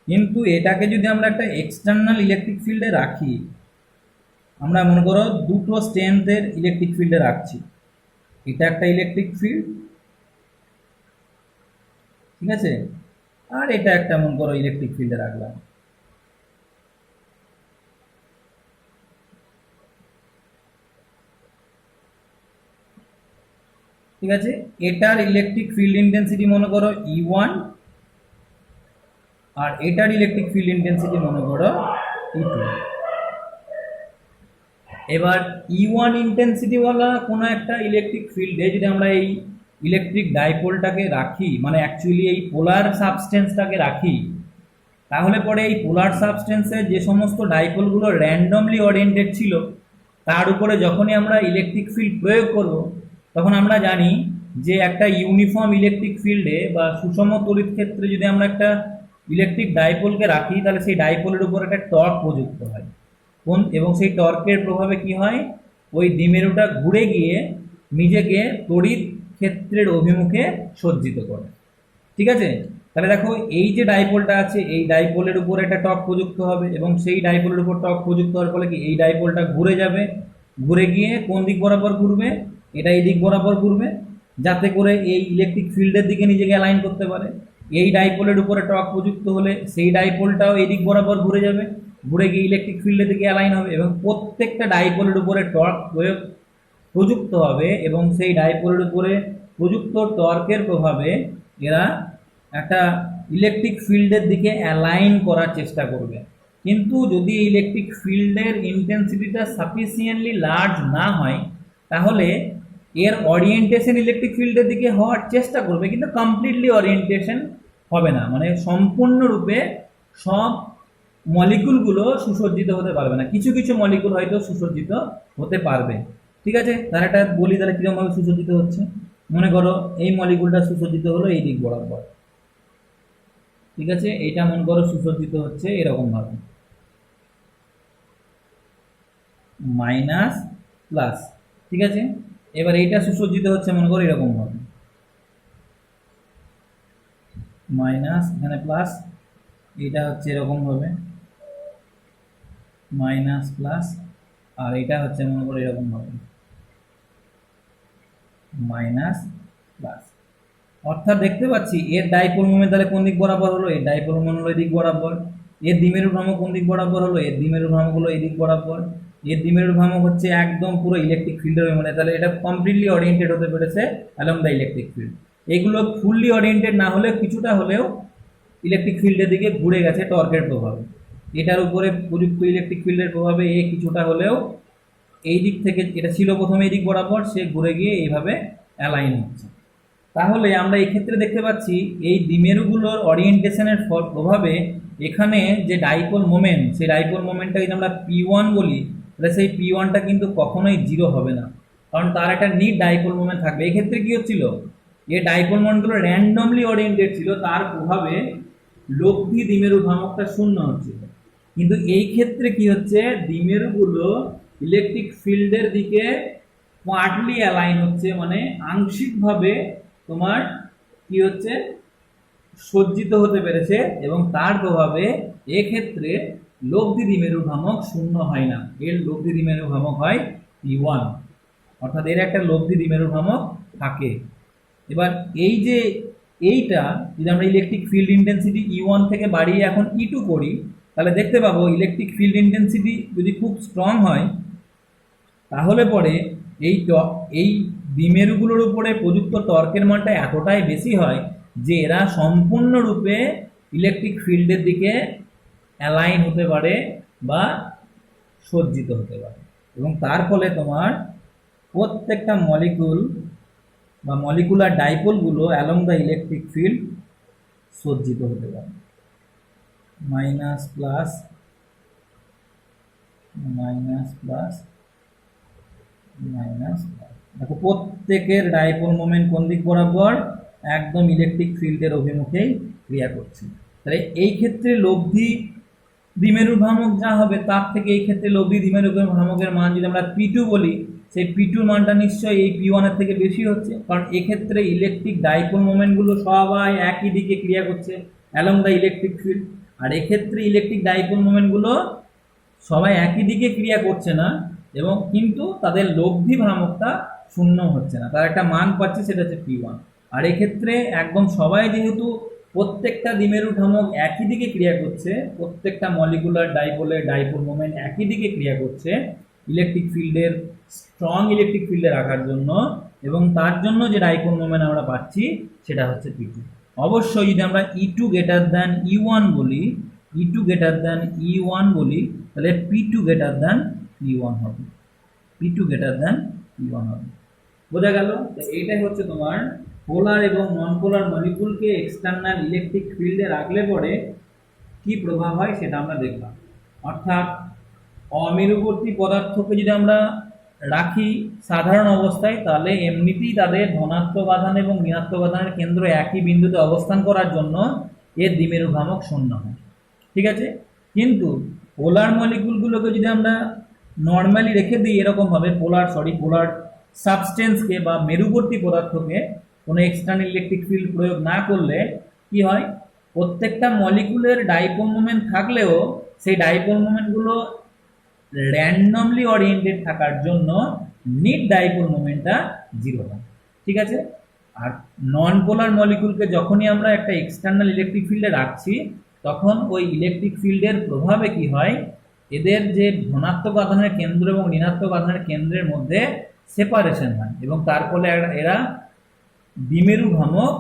কিন্তু এটাকে যদি আমরা একটা এক্সটার্নাল ইলেকট্রিক ফিল্ডে রাখি, আমরা মনে করো দুটো স্ট্রেংথের ইলেকট্রিক ফিল্ডে রাখছি, এটা একটা ইলেকট্রিক ফিল্ড, ঠিক আছে, আর এটা একটা মনে করো ইলেকট্রিক ফিল্ডে রাখলাম। ঠিক আছে, এটার ইলেকট্রিক ফিল্ড ইন্টেন্সিটি মনে করো E1, আর এটার ইলেকট্রিক ফিল্ড ইন্টেন্সিটি মনে করো E2। এবার E1 ইন্টেন্সিটি ওয়ালা কোনো একটা ইলেকট্রিক ফিল্ডে যদি আমরা এই ইলেকট্রিক ডাইপোলটাকে রাখি, মানে অ্যাকচুয়ালি এই পোলার সাবস্টেন্সটাকে রাখি, তাহলে পরে এই পোলার সাবস্টেন্সের যে সমস্ত ডাইপোলগুলো র্যান্ডমলি ওরিয়েন্টেড ছিল, তার উপরে যখনই আমরা ইলেকট্রিক ফিল্ড প্রয়োগ করব, তখন আমরা জানি যে একটা ইউনিফর্ম ইলেকট্রিক ফিল্ডে বা সুষম তড়িৎ ক্ষেত্রে যদি আমরা একটা ইলেকট্রিক ডাইপোলকে রাখি, তাহলে সেই ডাইপোলের উপর একটা টর্ক প্রযুক্ত হয়, এবং সেই টর্কের প্রভাবে কি হয়, ওই দ্বিমেরুটা ঘুরে গিয়ে নিজেকে তড়িৎ ক্ষেত্রের অভিমুখে সজ্জিত করে, ঠিক আছে। তাহলে দেখো এই যে ডাইপোলটা আছে, এই ডাইপোলের উপর একটা টর্ক প্রযুক্ত হবে, এবং সেই ডাইপোলের উপর টর্ক প্রযুক্ত হওয়ার ফলে কি এই ডাইপোলটা ঘুরে যাবে, ঘুরে গিয়ে কোন দিক বরাবর ঘুরবে, এটা এই দিক বরাবর ঘুরবে, যাতে করে এই ইলেকট্রিক ফিল্ডের দিকে নিজেকে অ্যালাইন করতে পারে। এই ডাইপোলের উপরে টর্ক প্রযুক্ত হলে সেই ডাইপোলটাও এই দিক বরাবর ঘুরে যাবে, ঘুরে গিয়ে ইলেকট্রিক ফিল্ডের দিকে অ্যালাইন হবে, এবং প্রত্যেকটা ডাইপোলের উপরে টর্ক প্রযুক্ত হবে, এবং সেই ডাইপোলের উপরে প্রযুক্ত টর্কের প্রভাবে এরা একটা ইলেকট্রিক ফিল্ডের দিকে অ্যালাইন করার চেষ্টা করবে। কিন্তু যদি ইলেকট্রিক ফিল্ডের ইন্টেন্সিটিটা সাফিসিয়েন্টলি লার্জ না হয়, তাহলে এর ওরিয়েন্টেশন ইলেকট্রিক ফিল্ডের দিকে হওয়ার চেষ্টা করবে, কিন্তু কমপ্লিটলি ওরিয়েন্টেশন হবে না, মানে সম্পূর্ণরূপে সব মলিকুলগুলো সুসজ্জিত হতে পারবে না, কিছু কিছু মলিকুল হয়তো সুসজ্জিত হতে পারবে। ঠিক আছে, তাহলে একটা বলি, তাহলে কিরকমভাবে সুসজ্জিত হচ্ছে। মনে করো এই মলিকুলটা সুসজ্জিত হলো এই দিক বরাবর, ঠিক আছে, এইটা মনে করো সুসজ্জিত হচ্ছে এরকম ভাবে, মাইনাস প্লাস। ঠিক আছে, এবার এইটা সুসজ্জিত হচ্ছে মনে করো এরকম ভাবে, মাইনাস এখানে প্লাস, এটা হচ্ছে এরকম ভাবে মাইনাস প্লাস, আর এটা হচ্ছে মনে করো এরকম ভাবে মাইনাস প্লাস। অর্থাৎ দেখতে পাচ্ছি এর ডাইপোল মোমেন্ট তাহলে কোন দিক বরাবর হলো, এর ডাইপোল মোমেন্ট হলো এই দিক বরাবর। এর দ্বিমেরু ভ্রামক কোন দিক বরাবর হলো, এর দ্বিমেরু ভ্রামক হলো এই দিক বরাবর। এর দ্বিমেরু ভ্রামক হচ্ছে একদম পুরো ইলেকট্রিক ফিল্ডের মানে, তাহলে এটা কমপ্লিটলি ওরিয়েন্টেড হতে পেরেছে অ্যালং দ্য ইলেকট্রিক ফিল্ড। এগুলো ফুললি ওরিয়েন্টেড না হলে কিছুটা হলেও ইলেকট্রিক ফিল্ডের দিকে ঘুরে গেছে টর্কের প্রভাবে, এটার উপরে প্রযুক্ত ইলেকট্রিক ফিল্ডের প্রভাবে এ কিছুটা হলেও এই দিক থেকে, এটা ছিল প্রথমে এই দিক বরাবর, সে ঘুরে গিয়ে এইভাবে অ্যালাইন হচ্ছে। তাহলে আমরা এই ক্ষেত্রে দেখতে পাচ্ছি এই দ্বিমেরুগুলোর ওরিয়েন্টেশনের প্রভাবে এখানে যে ডাইপোল মোমেন্ট, সেই ডাইপোল মোমেন্টটা যদি আমরা P1 বলি, তাহলে সেই P1টা কিন্তু কখনোই জিরো হবে না, কারণ তার একটা নিট ডাইপোল মোমেন্ট থাকবে। এই ক্ষেত্রে কি হচ্ছিল, এই ডাইপোল মোমেন্টগুলো র্যান্ডমলি ওরিয়েন্টেড ছিল, তার প্রভাবে লব্ধি দ্বিমেরু ভ্রামকটা শূন্য হচ্ছিল। কিন্তু এই ক্ষেত্রে কি হচ্ছে, দ্বিমেরুগুলো ইলেকট্রিক ফিল্ডের দিকে পার্টলি অ্যালাইন হচ্ছে, মানে আংশিকভাবে তোমার কি হচ্ছে, সজ্জিত হতে পেরেছে, এবং তার প্রভাবে এক্ষেত্রে লব্ধি দ্বিমেরু ভ্রামক শূন্য হয় না, এর লব্ধি দ্বিমেরু ভ্রামক হয় P1, অর্থাৎ এর একটা লব্ধি দ্বিমেরু ভ্রামক থাকে। এবার এই যে এইটা যদি আমরা ইলেকট্রিক ফিল্ড ইন্টেন্সিটি E1 থেকে বাড়িয়ে এখন E2 করি, তাহলে দেখতে পাবো ইলেকট্রিক ফিল্ড ইন্টেন্সিটি যদি খুব স্ট্রং হয়, তাহলে পরে এই দ্বিমেরুগুলোর উপরে প্রযুক্ত টর্কের মানটা এতটাই বেশি হয় যে এরা সম্পূর্ণরূপে ইলেকট্রিক ফিল্ডের দিকে অ্যালাইন হতে পারে বা সজ্জিত হতে পারে, এবং তার ফলে তোমার প্রত্যেকটা মলিকুল বা মলিকুলার ডাইপোলগুলো অ্যালং দ্য ইলেকট্রিক ফিল্ড সজ্জিত হতে পারে। Minus plus minus plus minus, দেখো প্রত্যেকের ডাইপোল মোমেন্ট কোন দিক বরাবর, একদম ইলেকট্রিক ফিল্ডের অভিমুখেই ক্রিয়া করছে। তাহলে এই ক্ষেত্রে লব্ধি দ্বিমেরু ভ্রামক যা হবে, তার থেকে এই ক্ষেত্রে লব্ধি দ্বিমেরু ভ্রামকের মান যদি আমরা P2 বলি, সেই P2 মানটা নিশ্চয়ই এই P1 এর থেকে বেশি হচ্ছে, কারণ এক্ষেত্রে ইলেকট্রিক ডাইপোল মোমেন্টগুলো সবাই একই দিকে ক্রিয়া করছে অ্যালং দ্য ইলেকট্রিক ফিল্ড, আর এক্ষেত্রে ইলেকট্রিক ডাইপোল মোমেন্টগুলো সবাই একই দিকে ক্রিয়া করছে না, এবং কিন্তু তাদের লব্ধি ভ্রামকটা শূন্য হচ্ছে না, তার একটা মান পাচ্ছে, সেটা হচ্ছে P1। আর এক্ষেত্রে একদম সবাই যেহেতু প্রত্যেকটা দ্বিমেরু ভ্রামক একই দিকে ক্রিয়া করছে, প্রত্যেকটা মলিকুলার ডাইপোলের ডাইপোল মোমেন্ট একই দিকে ক্রিয়া করছে ইলেকট্রিক ফিল্ডের স্ট্রং ইলেকট্রিক ফিল্ডে রাখার জন্য, এবং তার জন্য যে ডাইপোল মোমেন্ট আমরা পাচ্ছি সেটা হচ্ছে P2। অবশ্যই যদি আমরা E2 গ্রেটার দ্যান E1 বলি, E2 গ্রেটার দ্যান E1 বলি, তাহলে P2 গ্রেটার দ্যান P1 হবে, P2 গ্রেটার দ্যান P1 হবে। বোঝা গেল? এইটাই হচ্ছে তোমার পোলার এবং নন পোলার মলিকুলকে এক্সটার্নাল ইলেকট্রিক ফিল্ডে রাখলে পরে কি প্রভাব হয় সেটা আমরা দেখলাম। অর্থাৎ অমেরুবর্তী পদার্থকে যদি আমরা রাখি সাধারণ অবস্থায়, তাহলে এমনিতেই তাদের ধনাত্মক আধান এবং ঋণাত্মক আধানের কেন্দ্র একই বিন্দুতে অবস্থান করার জন্য এর দ্বিমেরু ভ্রামক শূন্য হয়। ঠিক আছে, কিন্তু পোলার মলিকুলগুলোকে যদি আমরা নর্মালি রেখে দিই এরকমভাবে, পোলার সাবস্টেন্সকে বা মেরুবর্তী পদার্থকে কোনো এক্সটার্নাল ইলেকট্রিক ফিল্ড প্রয়োগ না করলে কি হয়, প্রত্যেকটা মলিকুলের ডাইপোল মোমেন্ট থাকলেও সেই ডাইপোল মোমেন্টগুলো র্যান্ডমলি ওরিয়েন্টেড থাকার জন্য নিট ডাইপোল মোমেন্টটা জিরো হয়। ঠিক আছে, আর নন পোলার মলিকুলকে যখনই আমরা একটা এক্সটার্নাল ইলেকট্রিক ফিল্ডে রাখছি, তখন ওই ইলেকট্রিক ফিল্ডের প্রভাবে কি হয়, এদের যে ধনাত্মক আধানের কেন্দ্র এবং ঋণাত্মক আধানের কেন্দ্রের মধ্যে সেপারেশন হয়, এবং তার ফলে এরা দ্বিমেরু ভ্রামক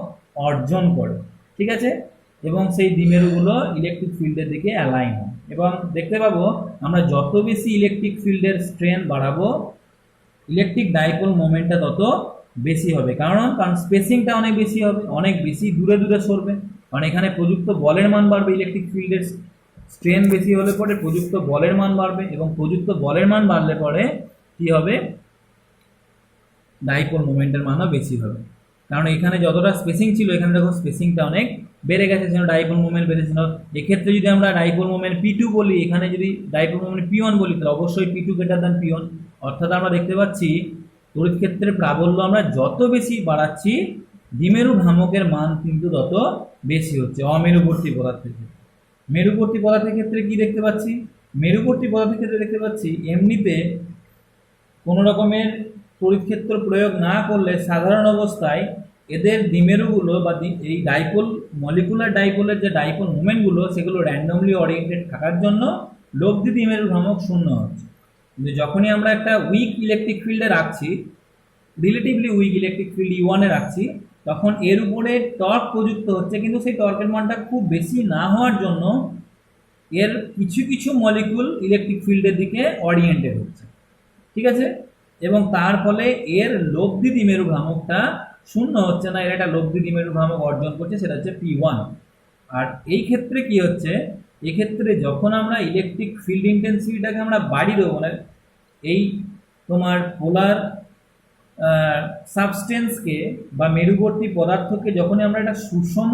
অর্জন করে। ঠিক আছে, এবং সেই দ্বিমেরুগুলো ইলেকট্রিক ফিল্ডের দিকে অ্যালাইন হয়, এবং দেখতে পাবো আমরা যত বেশি ইলেকট্রিক ফিল্ডের স্ট্রেন্থ বাড়াবো, ইলেকট্রিক ডাইপোল মোমেন্টটা তত বেশি হবে। কারণ স্পেসিংটা অনেক বেশি হবে, অনেক বেশি দূরে দূরে সরবে, কারণ এখানে প্রযুক্ত বলের মান বাড়বে। ইলেকট্রিক ফিল্ডের স্ট্রেন বেশি হলে পরে প্রযুক্ত বলের মান বাড়বে, এবং প্রযুক্ত বলের মান বাড়লে পরে কি হবে, ডাইপোল মোমেন্টের মানও বেশি হবে। কারণ এখানে যতটা স্পেসিং ছিল এখানে দেখো স্পেসিংটা অনেক বেড়ে গেছে, যেন ডাইপোল মোমেন্ট বেড়েছিল। এক্ষেত্রে যদি আমরা ডাইপোল মোমেন্ট P2 বলি, এখানে যদি ডাইপোল মোমেন্ট P1 বলি, তাহলে অবশ্যই P2 গ্রেটার দ্যান P1। অর্থাৎ আমরা দেখতে পাচ্ছি তড়িৎ ক্ষেত্রের প্রাবল্য আমরা যত বেশি বাড়াচ্ছি, দ্বিমেরু ভ্রামকের মান কিন্তু তত বেশি হচ্ছে অমেরুবর্তী পদার্থের ক্ষেত্রে। মেরুবর্তী পদার্থের ক্ষেত্রে কি দেখতে পাচ্ছি, মেরুবর্তী পদার্থের ক্ষেত্রে দেখতে পাচ্ছি এমনিতে কোনো রকমের তড়িৎ ক্ষেত্র প্রয়োগ না করলে সাধারণ অবস্থায় এদের দ্বিমেরুগুলো বা এই ডাইপোল মলিকুলার ডাইপোলের যে ডাইপোল মুভমেন্টগুলো, সেগুলো র্যান্ডমলি ওরিয়েন্টেড থাকার জন্য লব্ধি দ্বিমেরু ভ্রামক শূন্য হচ্ছে। কিন্তু যখনই আমরা একটা উইক ইলেকট্রিক ফিল্ডে রাখছি, relatively weak electric field E1 এ রাখছি, তখন এর উপরে টর্ক প্রযুক্ত হচ্ছে, কিন্তু সেই টর্কের মানটা খুব বেশি না হওয়ার জন্য এর কিছু কিছু মলিকুল ইলেকট্রিক ফিল্ডের দিকে ওরিয়েন্টেড হচ্ছে, ঠিক আছে। এবং তার ফলে এর লব্ধি দ্বিমেরু ভ্রামকটা শূন্য হচ্ছে না, এর একটা লব্ধি দ্বিমেরু ভ্রামক অর্জন করছে, সেটা হচ্ছে P1। আর এই ক্ষেত্রে কি হচ্ছে, এক্ষেত্রে যখন আমরা ইলেকট্রিক ফিল্ড ইন্টেন্সিটিটাকে আমরা বাড়িয়ে দেবো, মানে এই তোমার পোলার সাবস্টেন্সকে বা মেরুবর্তী পদার্থকে যখনই আমরা একটা সুষম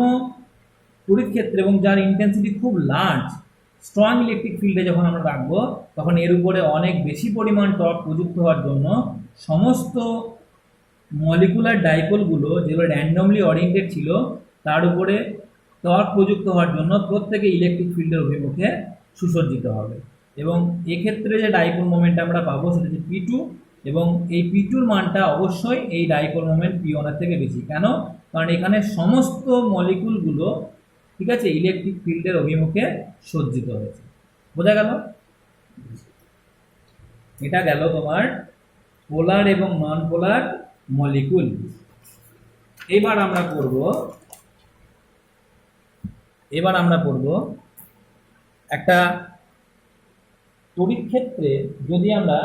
তড়িৎ ক্ষেত্রে এবং যার ইন্টেন্সিটি খুব লার্জ স্ট্রং ইলেকট্রিক ফিল্ডে যখন আমরা রাখবো, তখন এর উপরে অনেক বেশি পরিমাণ টর্ক প্রযুক্ত হওয়ার জন্য সমস্ত মলিকুলার ডাইপোলগুলো যেগুলো র্যান্ডমলি ওরিয়েন্টেড ছিল, তার উপরে টর্ক প্রযুক্ত হওয়ার জন্য প্রত্যেকে ইলেকট্রিক ফিল্ডের অভিমুখে সুসজ্জিত হবে। এবং এক্ষেত্রে যে ডাইপোল মোমেন্ট আমরা পাবো সেটা হচ্ছে P2, এবং এই P2-র মানটা অবশ্যই এই ডাইপোল মোমেন্ট P1 এর থেকে বেশি। কেন? কারণ এখানে সমস্ত মলিকুলগুলো, ঠিক আছে, ইলেকট্রিক ফিল্ডের অভিমুখে সজ্জিত হয়েছে। বোঝা গেল? এটা গেল তোমার পোলার এবং নন পোলার মলিকুল। এবার আমরা পড়ব একটা তড়িৎ ক্ষেত্রে যদি আমরা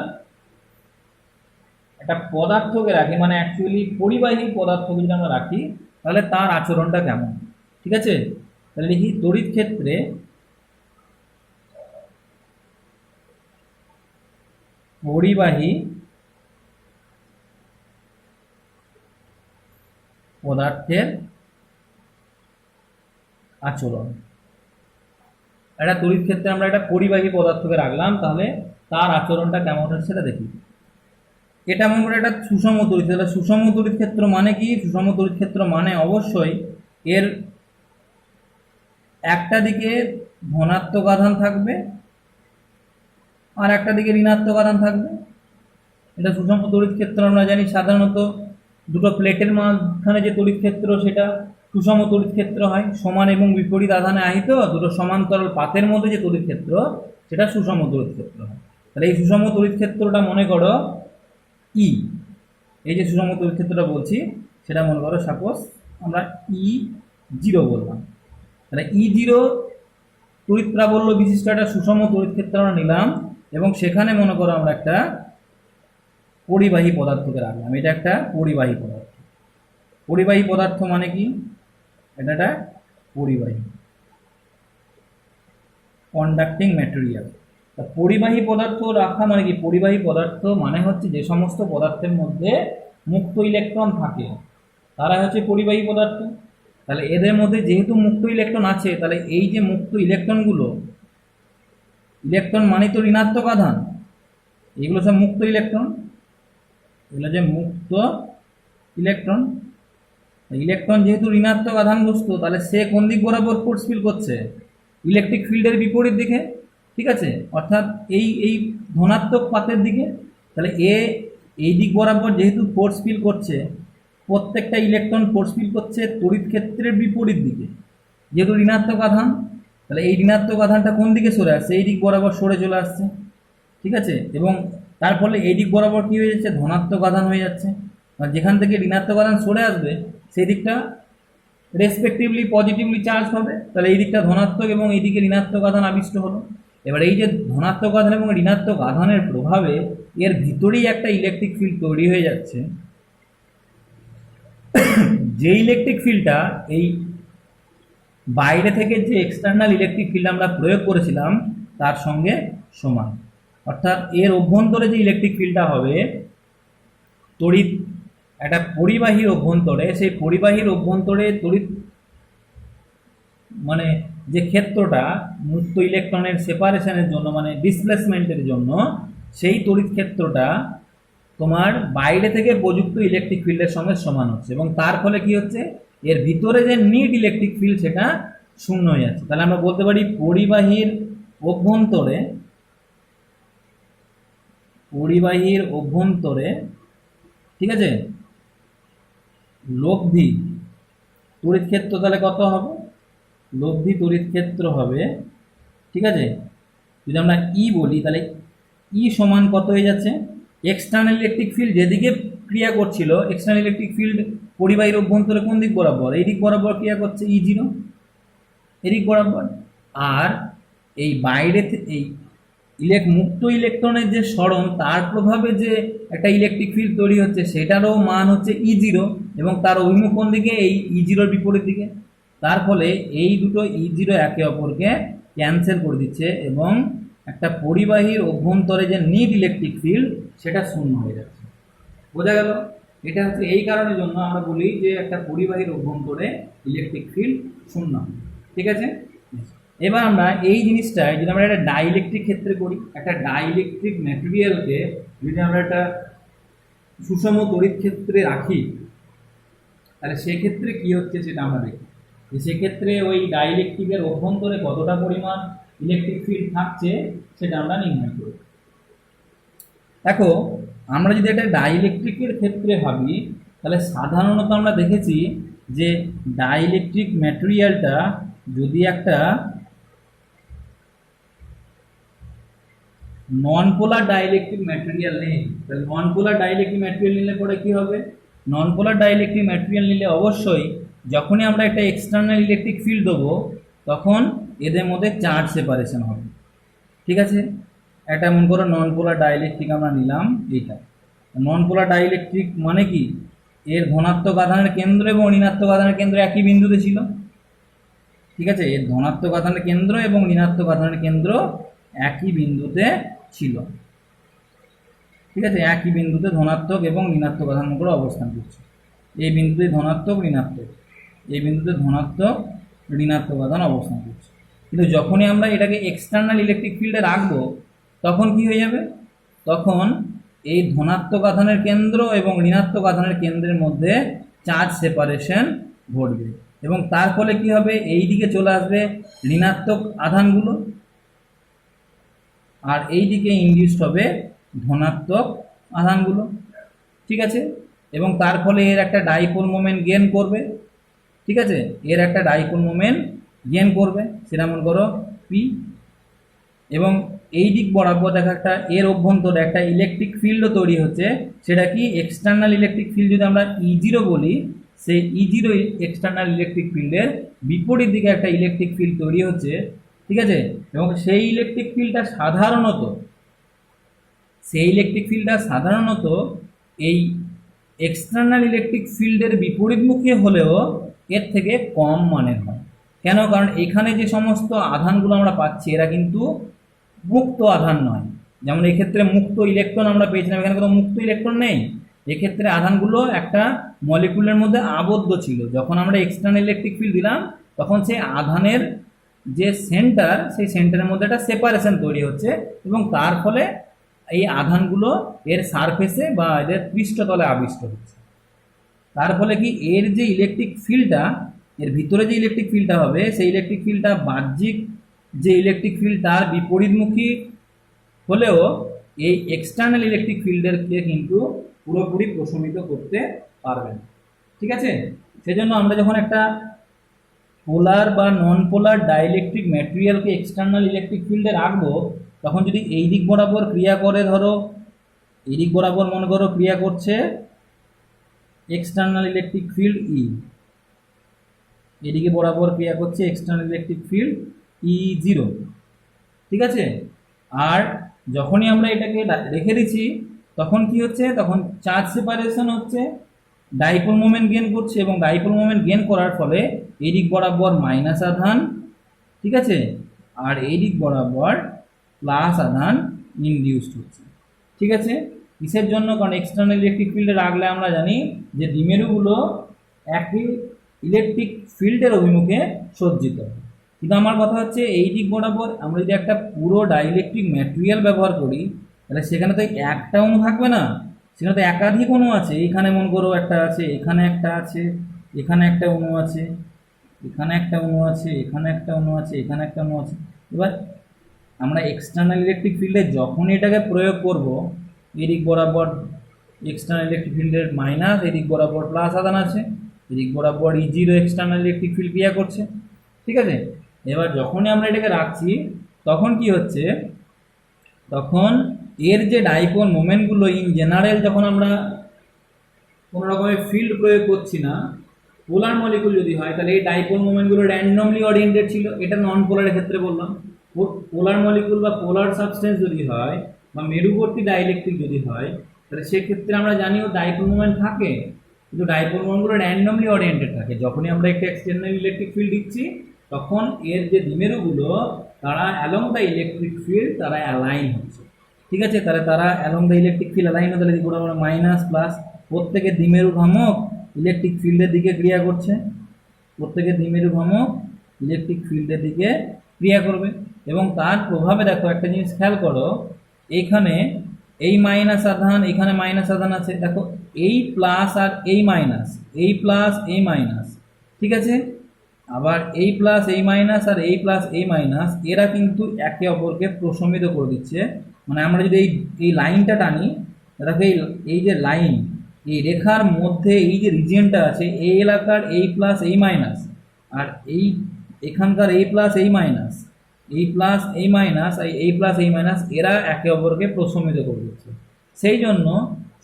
একটা পদার্থকে রাখি, মানে অ্যাকচুয়ালি পরিবাহী পদার্থকে যদি আমরা রাখি, তাহলে তার আচরণটা কেমন, ঠিক আছে। তাহলে দেখি তড়িৎ ক্ষেত্রে পরিবাহী পদার্থের আচরণ। একটা তড়িৎ ক্ষেত্রে আমরা একটা পরিবাহী পদার্থকে রাখলাম, তাহলে তার আচরণটা কেমন হচ্ছে সেটা দেখি। এটা মনে করে একটা সুষম তড়িৎ ক্ষেত্র। সুষম তড়িৎ ক্ষেত্র মানে কি? সুষম তড়িৎ ক্ষেত্র মানে অবশ্যই এর একটা দিকে ধনাত্মক আধান থাকবে আর একটা দিকে ঋণাত্মক আধান থাকবে। এটা সুষম তড়িৎ ক্ষেত্র আমরা জানি। সাধারণত দুটো প্লেটের মাঝখানে যে তড়িৎ ক্ষেত্র সেটা সুষম তড়িৎ ক্ষেত্র হয়। সমান এবং বিপরীত আধানে আহিত দুটো সমান্তরাল পাতের মধ্যে যে তড়িৎ ক্ষেত্র সেটা সুষম তড়িৎ ক্ষেত্র হয়। তাহলে এই সুষম তড়িৎ ক্ষেত্রটা মনে করো ই, এই যে সুষম তড়িৎ ক্ষেত্রটা বলছি সেটা মনে করো সাপোজ আমরা E0 বললাম। তাহলে E0 তড়িৎ প্রাবল্য বিশিষ্ট একটা সুষম তড়িৎ ক্ষেত্র আমরা নিলাম, এবং সেখানে মনে করো আমরা একটা পরিবাহী পদার্থকে রাখলাম। এটা একটা পরিবাহী পদার্থ। পরিবাহী পদার্থ মানে কি? এটা একটা পরিবাহী, কন্ডাক্টিং ম্যাটেরিয়াল। পরিবাহী পদার্থ রাখা মানে কি? পরিবাহী পদার্থ মানে হচ্ছে যে সমস্ত পদার্থের মধ্যে মুক্ত ইলেকট্রন থাকে তারা হচ্ছে পরিবাহী পদার্থ। তাহলে এদের মধ্যে যেহেতু মুক্ত ইলেকট্রন আছে, তাহলে এই যে মুক্ত ইলেকট্রনগুলো, ইলেকট্রন মানে তো ঋণাত্মক আধান, এগুলো সব মুক্ত ইলেকট্রন। এগুলো যে মুক্ত ইলেকট্রন, ইলেকট্রন যেহেতু ঋণাত্মক আধানগ্রস্ত, তাহলে সে কোন দিক বরাবর ফোর্স ফিল করছে? ইলেকট্রিক ফিল্ডের বিপরীত দিকে, ঠিক আছে, অর্থাৎ এই ধনাত্মক পাতের দিকে। তাহলে এই দিক বরাবর যেহেতু ফোর্স ফিল করছে, প্রত্যেকটা ইলেকট্রন ফোর্স ফিল করছে তড়িৎ ক্ষেত্রের বিপরীত দিকে, যেহেতু ঋণাত্মক আধান। তাহলে এই ঋণাত্মক আধানটা কোন দিকে সরে আসছে? এই দিক বরাবর সরে চলে আসছে, ঠিক আছে। এবং তার ফলে এই দিক বরাবর কী হয়ে যাচ্ছে? ধনাত্মক আধান হয়ে যাচ্ছে। আর যেখান থেকে ঋণাত্মক আধান সরে আসবে সেই দিকটা রেসপেক্টিভলি পজিটিভলি চার্জ হবে। তাহলে এই দিকটা ধনাত্মক এবং এই দিকে ঋণাত্মক আধান আবিষ্ট হলো। এবার এই যে ধনাত্মক আধান এবং ঋণাত্মক আধানের প্রভাবে এর ভিতরেই একটা ইলেকট্রিক ফিল্ড তৈরি হয়ে যাচ্ছে, যে ইলেকট্রিক ফিল্ডটা এই বাইরে থেকে যে এক্সটার্নাল ইলেকট্রিক ফিল্ড আমরা প্রয়োগ করেছিলাম তার সঙ্গে সমান। অর্থাৎ এর অভ্যন্তরে যে ইলেকট্রিক ফিল্ডটা হবে তড়িৎ একটা পরিবাহীর অভ্যন্তরে, সেই পরিবাহীর অভ্যন্তরে তড়িৎ মানে যে ক্ষেত্রটা মুক্ত ইলেকট্রনের সেপারেশনের জন্য মানে ডিসপ্লেসমেন্টের জন্য, সেই তড়িৎ ক্ষেত্রটা তোমার বাইরে থেকে প্রযুক্ত ইলেকট্রিক ফিল্ডের সঙ্গে সমান হচ্ছে, এবং তার ফলে কি হচ্ছে এর ভিতরে যে নিট ইলেকট্রিক ফিল্ড সেটা শূন্য হয়ে যাচ্ছে। তাহলে আমরা বলতে পারি পরিবাহীর অভ্যন্তরে ঠিক আছে লব্ধি তড়িৎ ক্ষেত্র তাহলে কত হবে, লব্ধি তড়িৎ ক্ষেত্র হবে ঠিক আছে, যদি আমরা ই বলি তাহলে ই সমান কত হয়ে যাচ্ছে, এক্সটার্নাল ইলেকট্রিক ফিল্ড যেদিকে ক্রিয়া করছিল, এক্সটার্নাল ইলেকট্রিক ফিল্ড পরিবাহীর অভ্যন্তরে কোন দিক বরাবর, এই দিক বরাবর ক্রিয়া করছে ই জিরো, এদিক বরাবর। আর এই বাইরে এই মুক্ত ইলেকট্রনের যে সরণ তার প্রভাবে যে একটা ইলেকট্রিক ফিল্ড তৈরি হচ্ছে সেটারও মান হচ্ছে ই জিরো, এবং তার অভিমুখ কোন দিকে, এই ই জিরোর বিপরীত দিকে। তার ফলে এই দুটো ই জিরো একে অপরকে ক্যান্সেল করে দিচ্ছে, এবং একটা পরিবাহীর অভ্যন্তরে যে নিট ইলেকট্রিক ফিল্ড সেটা শূন্য হয়ে যাচ্ছে। বোঝা গেল? এটা হচ্ছে এই কারণের জন্য আমরা বলি যে একটা পরিবাহীর অভ্যন্তরে ইলেকট্রিক ফিল্ড শূন্য। ঠিক আছে, এবার আমরা এই জিনিসটাই যদি আমরা একটা ডাইইলেকট্রিক ক্ষেত্রে করি, একটা ডাইইলেকট্রিক ম্যাটেরিয়ালকে যদি আমরা একটা সুষম তড়িৎ ক্ষেত্রে রাখি তাহলে সেক্ষেত্রে কি হচ্ছে সেটা আমরা দেখি। সেক্ষেত্রে ওই ডাইইলেকট্রিকের অভ্যন্তরে কতটা পরিমাণ ইলেকট্রিক ফিল্ড থাকছে সেটা আমরা নির্ণয় করি। দেখো, আমরা যদি একটা ডাইইলেকট্রিকের ক্ষেত্রে ভাবি তাহলে সাধারণত আমরা দেখেছি যে ডাইইলেকট্রিক ম্যাটেরিয়ালটা যদি একটা নন পোলার ডাইইলেকট্রিক ম্যাটেরিয়াল নেই, তাহলে নন পোলার ডাইইলেকট্রিক ম্যাটেরিয়াল নিলে পরে কি হবে, নন পোলার ডাইইলেকট্রিক ম্যাটেরিয়াল নিলে অবশ্যই যখনই আমরা একটা এক্সটার্নাল ইলেকট্রিক ফিল্ড দেবো তখন এদের মধ্যে চার্জ সেপারেশন হবে। ঠিক আছে, একটা মনে করো নন পোলার ডাইইলেকট্রিক আমরা নিলাম, এইটা নন পোলার ডাইইলেকট্রিক মানে কি, এর ধনাত্মক আধানের কেন্দ্র এবং ঋণাত্মক আধানের কেন্দ্র একই বিন্দুতে ছিল। ঠিক আছে, এর ধনাত্মক আধানের কেন্দ্র এবং ঋণাত্মক আধানের কেন্দ্র একই বিন্দুতে ছিল। ঠিক আছে, একই বিন্দুতে ধনাত্মক এবং ঋণাত্মক আধানগুলো অবস্থান করছে। এই বিন্দুতে ধনাত্মক ঋণাত্মক, এই বিন্দুতে ধনাত্মক ঋণাত্মক আধান অবস্থান করছে। কিন্তু যখনই আমরা এটাকে এক্সটার্নাল ইলেকট্রিক ফিল্ডে রাখবো তখন কি হয়ে যাবে, তখন এই ধনাত্মক আধানের কেন্দ্র এবং ঋণাত্মক আধানের কেন্দ্রের মধ্যে চার্জ সেপারেশন ঘটবে, এবং তার ফলে কি হবে, এই দিকে চলে আসবে ঋণাত্মক আধানগুলো আর এই দিকে ইনডিউসড হবে ধনাত্মক আধানগুলো। ঠিক আছে, এবং তার ফলে এর একটা ডাইপোল মোমেন্ট গেইন করবে। ঠিক আছে, এর একটা ডাইপোল মোমেন্ট গেইন করবে, সেটা মনে করো পি, এবং এই দিক বরাবর দেখা একটা এর অভ্যন্তরে একটা ইলেকট্রিক ফিল্ডও তৈরি হচ্ছে, সেটা কি এক্সটার্নাল ইলেকট্রিক ফিল্ড যদি আমরা ই জিরো বলি, সেই ই জিরো এক্সটার্নাল ইলেকট্রিক ফিল্ডের বিপরীত দিকে একটা ইলেকট্রিক ফিল্ড তৈরি হচ্ছে। ঠিক আছে, এবং সেই ইলেকট্রিক ফিল্ডটা সাধারণত এই এক্সটার্নাল ইলেকট্রিক ফিল্ডের বিপরীতমুখী হলেও এর থেকে কম মানের হয়। কেন? কারণ এখানে যে সমস্ত আধানগুলো আমরা পাচ্ছি এরা কিন্তু মুক্ত আধান নয়। যেমন এক্ষেত্রে মুক্ত ইলেকট্রন আমরা পেয়েছিলাম, এখানে কোনো মুক্ত ইলেকট্রন নেই। এক্ষেত্রে আধানগুলো একটা মলিকুলের মধ্যে আবদ্ধ ছিল। যখন আমরা এক্সটার্নাল ইলেকট্রিক ফিল্ড দিলাম তখন সেই আধানের যে সেন্টার, সেই সেন্টারের মধ্যে একটা সেপারেশন তৈরি হচ্ছে, এবং তার ফলে এই আধানগুলো এর সারফেসে বা এদের পৃষ্ঠতলে আবিষ্ট হচ্ছে। তার ফলে কি এর যে ইলেকট্রিক ফিল্ডটা, এর ভিতরে যে ইলেকট্রিক ফিল্ডটা হবে সেই ইলেকট্রিক ফিল্ডটা বাহ্যিক যে ইলেকট্রিক ফিল্ড তার বিপরীতমুখী হলেও এই এক্সটার্নাল ইলেকট্রিক ফিল্ডেরকে কিন্তু পুরোপুরি প্রশমিত করতে পারবে না। ঠিক আছে, সেজন্য আমরা যখন একটা পোলার বা নন পোলার ডাইইলেকট্রিক ম্যাটেরিয়ালকে এক্সটার্নাল ইলেকট্রিক ফিল্ডে রাখবো তখন যদি এই দিক বরাবর ক্রিয়া করে, ধরো এই দিক বরাবর মনে করো ক্রিয়া করছে এক্সটার্নাল ইলেকট্রিক ফিল্ড ই, এদিকে বরাবর ক্রিয়া করছে এক্সটার্নাল ইলেকট্রিক ফিল্ড ই জিরো। ঠিক আছে, আর যখনই আমরা এটাকে রেখে দিচ্ছি তখন কি হচ্ছে, তখন চার্জ সেপারেশন হচ্ছে, ডাইপোল মোমেন্ট গেন করছে, এবং ডাইপোল মোমেন্ট গেন করার ফলে এই দিক বরাবর মাইনাস আধান, ঠিক আছে, আর এই দিক বরাবর প্লাস আধান ইনডিউসড হচ্ছে। ঠিক আছে, কিসের জন্য? কারণ এক্সটার্নাল ইলেকট্রিক ফিল্ডে রাখলে আমরা জানি যে দ্বিমেরুগুলো একই ইলেকট্রিক ফিল্ডের অভিমুখে সজ্জিত। কিন্তু আমার কথা হচ্ছে এই দিক বরাবর আমরা যদি একটা পুরো ডাইইলেকট্রিক ম্যাটেরিয়াল ব্যবহার করি তাহলে সেখানে তো একটা অণু থাকবে না, সেখানে তো একাধিক অণু আছে। এইখানে মনে করো একটা আছে, এখানে একটা আছে, এখানে একটা অণু আছে, এখানে একটা অণু আছে, এখানে একটা অণু আছে, এখানে একটা অণু আছে। এবার আমরা এক্সটার্নাল ইলেকট্রিক ফিল্ডে যখনই এটাকে প্রয়োগ করব, এদিক বরাবর এক্সটার্নাল ইলেকট্রিক ফিল্ডের মাইনাস, এদিক বরাবর প্লাস আধান আছে, এদিক বরাবর E0 এক্সটার্নাল ইলেকট্রিক ফিল্ড ক্রিয়া করছে। ঠিক আছে, এবার যখনই আমরা এটাকে রাখছি তখন কি হচ্ছে, তখন এর যে ডাইপোল মোমেন্টগুলো ইন জেনারেল যখন আমরা কোনো রকমের ফিল্ড প্রয়োগ করছি না, পোলার মলিকুল যদি হয় তাহলে এই ডাইপোল মোমেন্টগুলো র্যান্ডমলি অরিয়েন্টেড ছিল। এটা নন পোলারের ক্ষেত্রে বললাম। পোলার মলিকুল বা পোলার সাবস্টেন্স যদি হয় বা মেরুবর্তী ডাইইলেকট্রিক যদি হয় তাহলে সেক্ষেত্রে আমরা জানি ও ডাইপোল মোমেন্ট থাকে, কিন্তু ডাইপোল মোমেন্টগুলো র্যান্ডমলি অরিয়েন্টেড থাকে। যখনই আমরা একটা এক্সটার্নাল ইলেকট্রিক ফিল্ড দিচ্ছি তখন এর যে দ্বিমেরুগুলো তারা অ্যালং দ্য ইলেকট্রিক ফিল্ড তারা অ্যালাইন হচ্ছে। ঠিক আছে, তারা along the electric field align হতে দিক আমরা মাইনাস প্লাস প্রত্যেকের দ্বিমেরু ভ্রামক ইলেকট্রিক ফিল্ডের দিকে ক্রিয়া করছে, প্রত্যেকের দ্বিমেরু ভ্রামক ইলেকট্রিক ফিল্ডের দিকে ক্রিয়া করবে। এবং তার প্রভাবে দেখো একটা জিনিস খেয়াল করো, এইখানে এই মাইনাস আধান, এখানে মাইনাস আধান আছে, দেখো এই প্লাস আর এই মাইনাস, এই প্লাস এই মাইনাস, ঠিক আছে, আবার এই প্লাস এই মাইনাস আর এই প্লাস এই মাইনাস, এরা কিন্তু একে অপরকে প্রশমিত করে দিচ্ছে। মানে আমরা যদি এই লাইনটা টানি, দেখো এই যে লাইন, এই রেখার মধ্যে এই যে রিজিয়নটা আছে, এই এলাকার এই প্লাস এই মাইনাস আর এই এখানকার এই প্লাস এই মাইনাস, এই প্লাস এই মাইনাস, এই প্লাস এই মাইনাস, এরা একে অপরকে প্রশমিত করে দিচ্ছে। সেই জন্য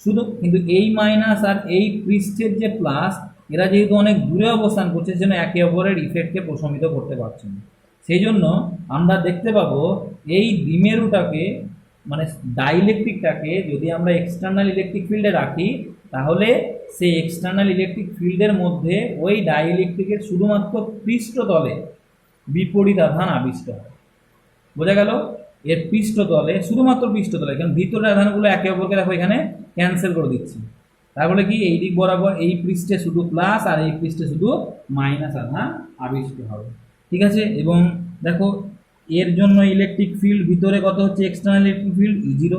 শুধু কিন্তু এই মাইনাস আর এই পৃষ্ঠের যে প্লাস, এরা যেহেতু অনেক দূরে অবস্থান করছে সেজন্য একে অপরের ইফেক্টকে প্রশমিত করতে পারছে না। সেই জন্য আমরা দেখতে পাবো এই দ্বিমেরুটাকে মানে ডাইইলেকট্রিকটাকে যদি আমরা এক্সটার্নাল ইলেকট্রিক ফিল্ডে রাখি তাহলে সেই এক্সটার্নাল ইলেকট্রিক ফিল্ডের মধ্যে ওই ডাইইলেকট্রিকের শুধুমাত্র পৃষ্ঠতলে বিপরীত আধান আবিষ্ট হয়। বোঝা গেল? এর পৃষ্ঠতলে, শুধুমাত্র পৃষ্ঠতলে, কারণ ভিতরের আধানগুলো একে অপরকে দেখো এখানে ক্যান্সেল করে দিচ্ছি। তারপরে কি এই দিক বরাবর এই পৃষ্ঠে শুধু প্লাস আর এই পৃষ্ঠে শুধু মাইনাস আধান আবিষ্ট হবে। ঠিক আছে, এবং দেখো এর জন্য ইলেকট্রিক ফিল্ড ভিতরে কত হচ্ছে, এক্সটার্নাল ইলেকট্রিক ফিল্ড E0,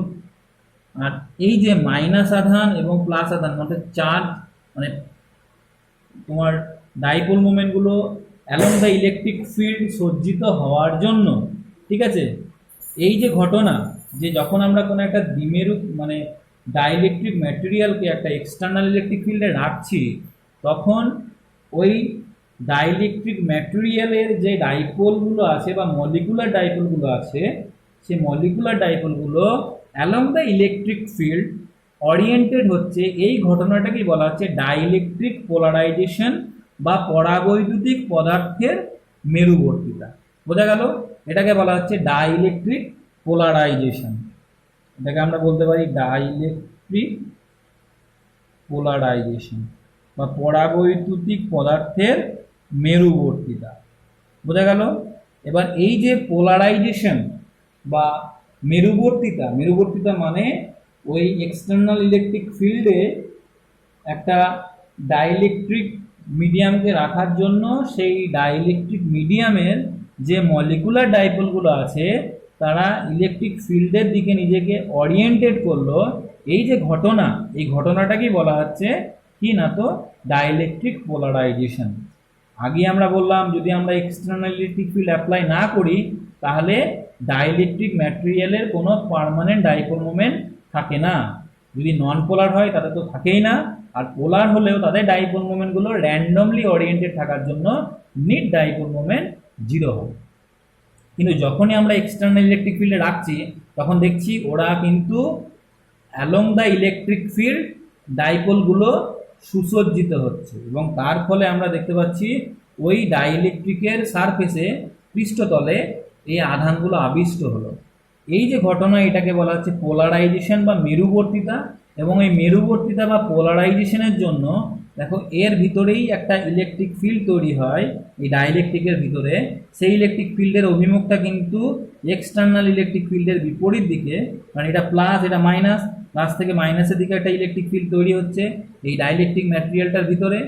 আর এই যে মাইনাস আধান এবং প্লাস আধান মানে চার্জ, মানে তোমার ডাইপোল মোমেন্টগুলো অ্যালং দ্য ইলেকট্রিক ফিল্ড সজ্জিত হওয়ার জন্য, ঠিক আছে, এই যে ঘটনা যে যখন আমরা কোনো একটা দ্বিমেরু মানে ডাইইলেকট্রিক ম্যাটেরিয়ালকে একটা এক্সটার্নাল ইলেকট্রিক ফিল্ডে রাখছি, তখন ওই ডাইইলেকট্রিক ম্যাটেরিয়ালের যে ডাইপোলগুলো আছে বা মলিকুলার ডাইপোলগুলো আছে, সেই মলিকুলার ডাইপোলগুলো along the electric field oriented হচ্ছে। এই ঘটনাটাকেই বলা হচ্ছে ডাইইলেকট্রিক পোলারাইজেশন বা পরাবৈদ্যুতিক পদার্থের মেরুবর্তিতা। বোঝা গেল? এটাকে বলা হচ্ছে ডাইইলেকট্রিক পোলারাইজেশন। এটাকে আমরা বলতে পারি ডাইইলেকট্রিক পোলারাইজেশন বা পরাবৈদ্যুতিক পদার্থের মেরুবর্তিতা। বোঝা গেল? এবার এই যে পোলারাইজেশন বা মেরুবর্তিতা, মেরুবর্তিতা মানে ওই এক্সটার্নাল ইলেকট্রিক ফিল্ডে একটা ডাইইলেকট্রিক মিডিয়ামকে রাখার জন্য সেই ডাইইলেকট্রিক মিডিয়ামের যে মলিকুলার ডাইপোলগুলো আছে তারা ইলেকট্রিক ফিল্ডের দিকে নিজেকে অরিয়েন্টেড করলো। এই যে ঘটনা, এই ঘটনাটাকেই বলা হচ্ছে কি না, তো ডাইইলেকট্রিক পোলারাইজেশন। আগে আমরা বললাম যদি আমরা এক্সটার্নাল ইলেকট্রিক ফিল্ড অ্যাপ্লাই না করি তাহলে ডাইইলেকট্রিক ম্যাটেরিয়ালের কোনো পার্মানেন্ট ডাইপোল মোমেন্ট থাকে না। যদি নন পোলার হয় তাদের তো থাকেই না, আর পোলার হলেও তাদের ডাইপোল মোমেন্টগুলো র্যান্ডমলি অরিয়েন্টেড থাকার জন্য নিট ডাইপোল মোমেন্ট 0 হবে। কিন্তু যখনই আমরা এক্সটার্নাল ইলেকট্রিক ফিল্ডে রাখছি তখন দেখছি ওরা কিন্তু অ্যালং দ্য ইলেকট্রিক ফিল্ড ডাইপোলগুলো সুসজ্জিত হচ্ছে, এবং তার ফলে আমরা দেখতে পাচ্ছি ওই ডাইইলেকট্রিকের সারফেসে পৃষ্ঠতলে এই আধানগুলো আবিষ্ট হলো। এই যে ঘটনা, এটাকে বলা হচ্ছে পোলারাইজেশন বা মেরুবর্তিতা। এবং এই মেরুবর্তিতা বা পোলারাইজেশনের জন্য দেখো এর ভিতরেই একটা ইলেকট্রিক ফিল্ড তৈরি হয় এই ডাইইলেকট্রিকের ভিতরে। সেই ইলেকট্রিক ফিল্ডের অভিমুখটা কিন্তু এক্সটার্নাল ইলেকট্রিক ফিল্ডের বিপরীত দিকে, মানে এটা প্লাস এটা মাইনাস, প্লাস থেকে মাইনাসের দিকে একটা ইলেকট্রিক ফিল্ড তৈরি হচ্ছে এই ডাইইলেকট্রিক ম্যাটেরিয়ালটার ভিতরে।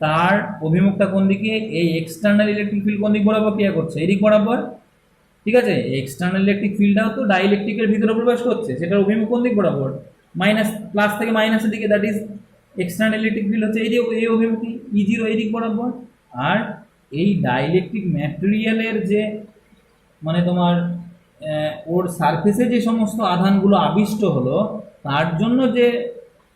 তার অভিমুখটা কোন দিকে? এই এক্সটার্নাল ইলেকট্রিক ফিল্ড কোন দিক বরাবর ক্রিয়া করছে? এই দিক বরাবর। ঠিক আছে, এক্সটার্নাল ইলেকট্রিক ফিল্ডটাও তো ডাইইলেকট্রিকের ভিতরে প্রবেশ করছে, সেটার অভিমুখ কোন দিক বরাবর? মাইনাস, প্লাস থেকে মাইনাসের দিকে, that is external electric field হচ্ছে এই দিকে, এই অভিমুখী E0 এই দিক বরাবর। আর এই ডাইইলেকট্রিক ম্যাটেরিয়ালের যে মানে তোমার ওর সারফেসে যে সমস্ত আধানগুলো আবিষ্ট হলো, তার জন্য যে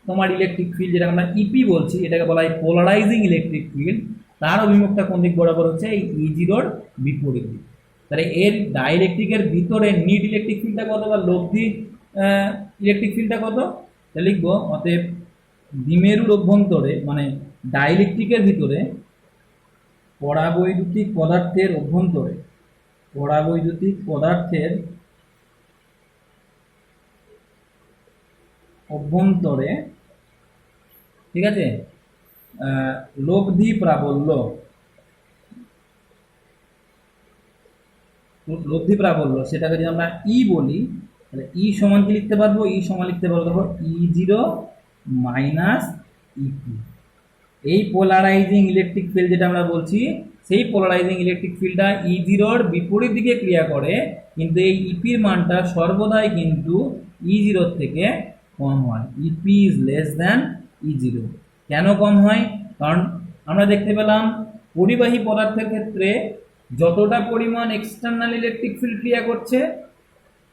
তোমার ইলেকট্রিক ফিল্ড, যেটা আমরা ইপি বলছি, এটাকে বলা হয় পোলারাইজিং ইলেকট্রিক ফিল্ড, তার অভিমুখটা কোন দিক বরাবর হচ্ছে? এই E0 বিপরীত দিক। তাহলে এর ডাইইলেকট্রিকের ভিতরে নিট ইলেকট্রিক ফিল্ডটা কত বা লব্ধি ইলেকট্রিক ফিল্ডটা কত? তাহলে লিখবো অতএব দ্বিমেরুর অভ্যন্তরে, মানে ডাইইলেকট্রিকের ভিতরে পরাবৈদ্যুতিক পদার্থের অভ্যন্তরে, পরাবৈদ্যুতিক পদার্থের অভ্যন্তরে, ঠিক আছে, লব্ধি প্রাবল্য, লব্ধি প্রাবল্য সেটাকে যদি আমরা ই বলি, তাহলে ই সমান কি লিখতে পারবো? ই সমান লিখতে পারবো দেখো E0 মাইনাস ইপি। এই পোলারাইজিং ইলেকট্রিক ফিল্ড যেটা আমরা বলছি, সেই পোলারাইজিং ইলেকট্রিক ফিল্ডটা E0-র বিপরীত দিকে ক্রিয়া করে, কিন্তু এই ইপির মানটা সর্বদাই কিন্তু E0-র থেকে কম হয়। EP is less than E0। কেন কম হয়? কারণ আমরা দেখতে পেলাম পরিবাহী পদার্থের ক্ষেত্রে যতটা পরিমাণ এক্সটার্নাল ইলেকট্রিক ফিল্ড ক্রিয়া করছে,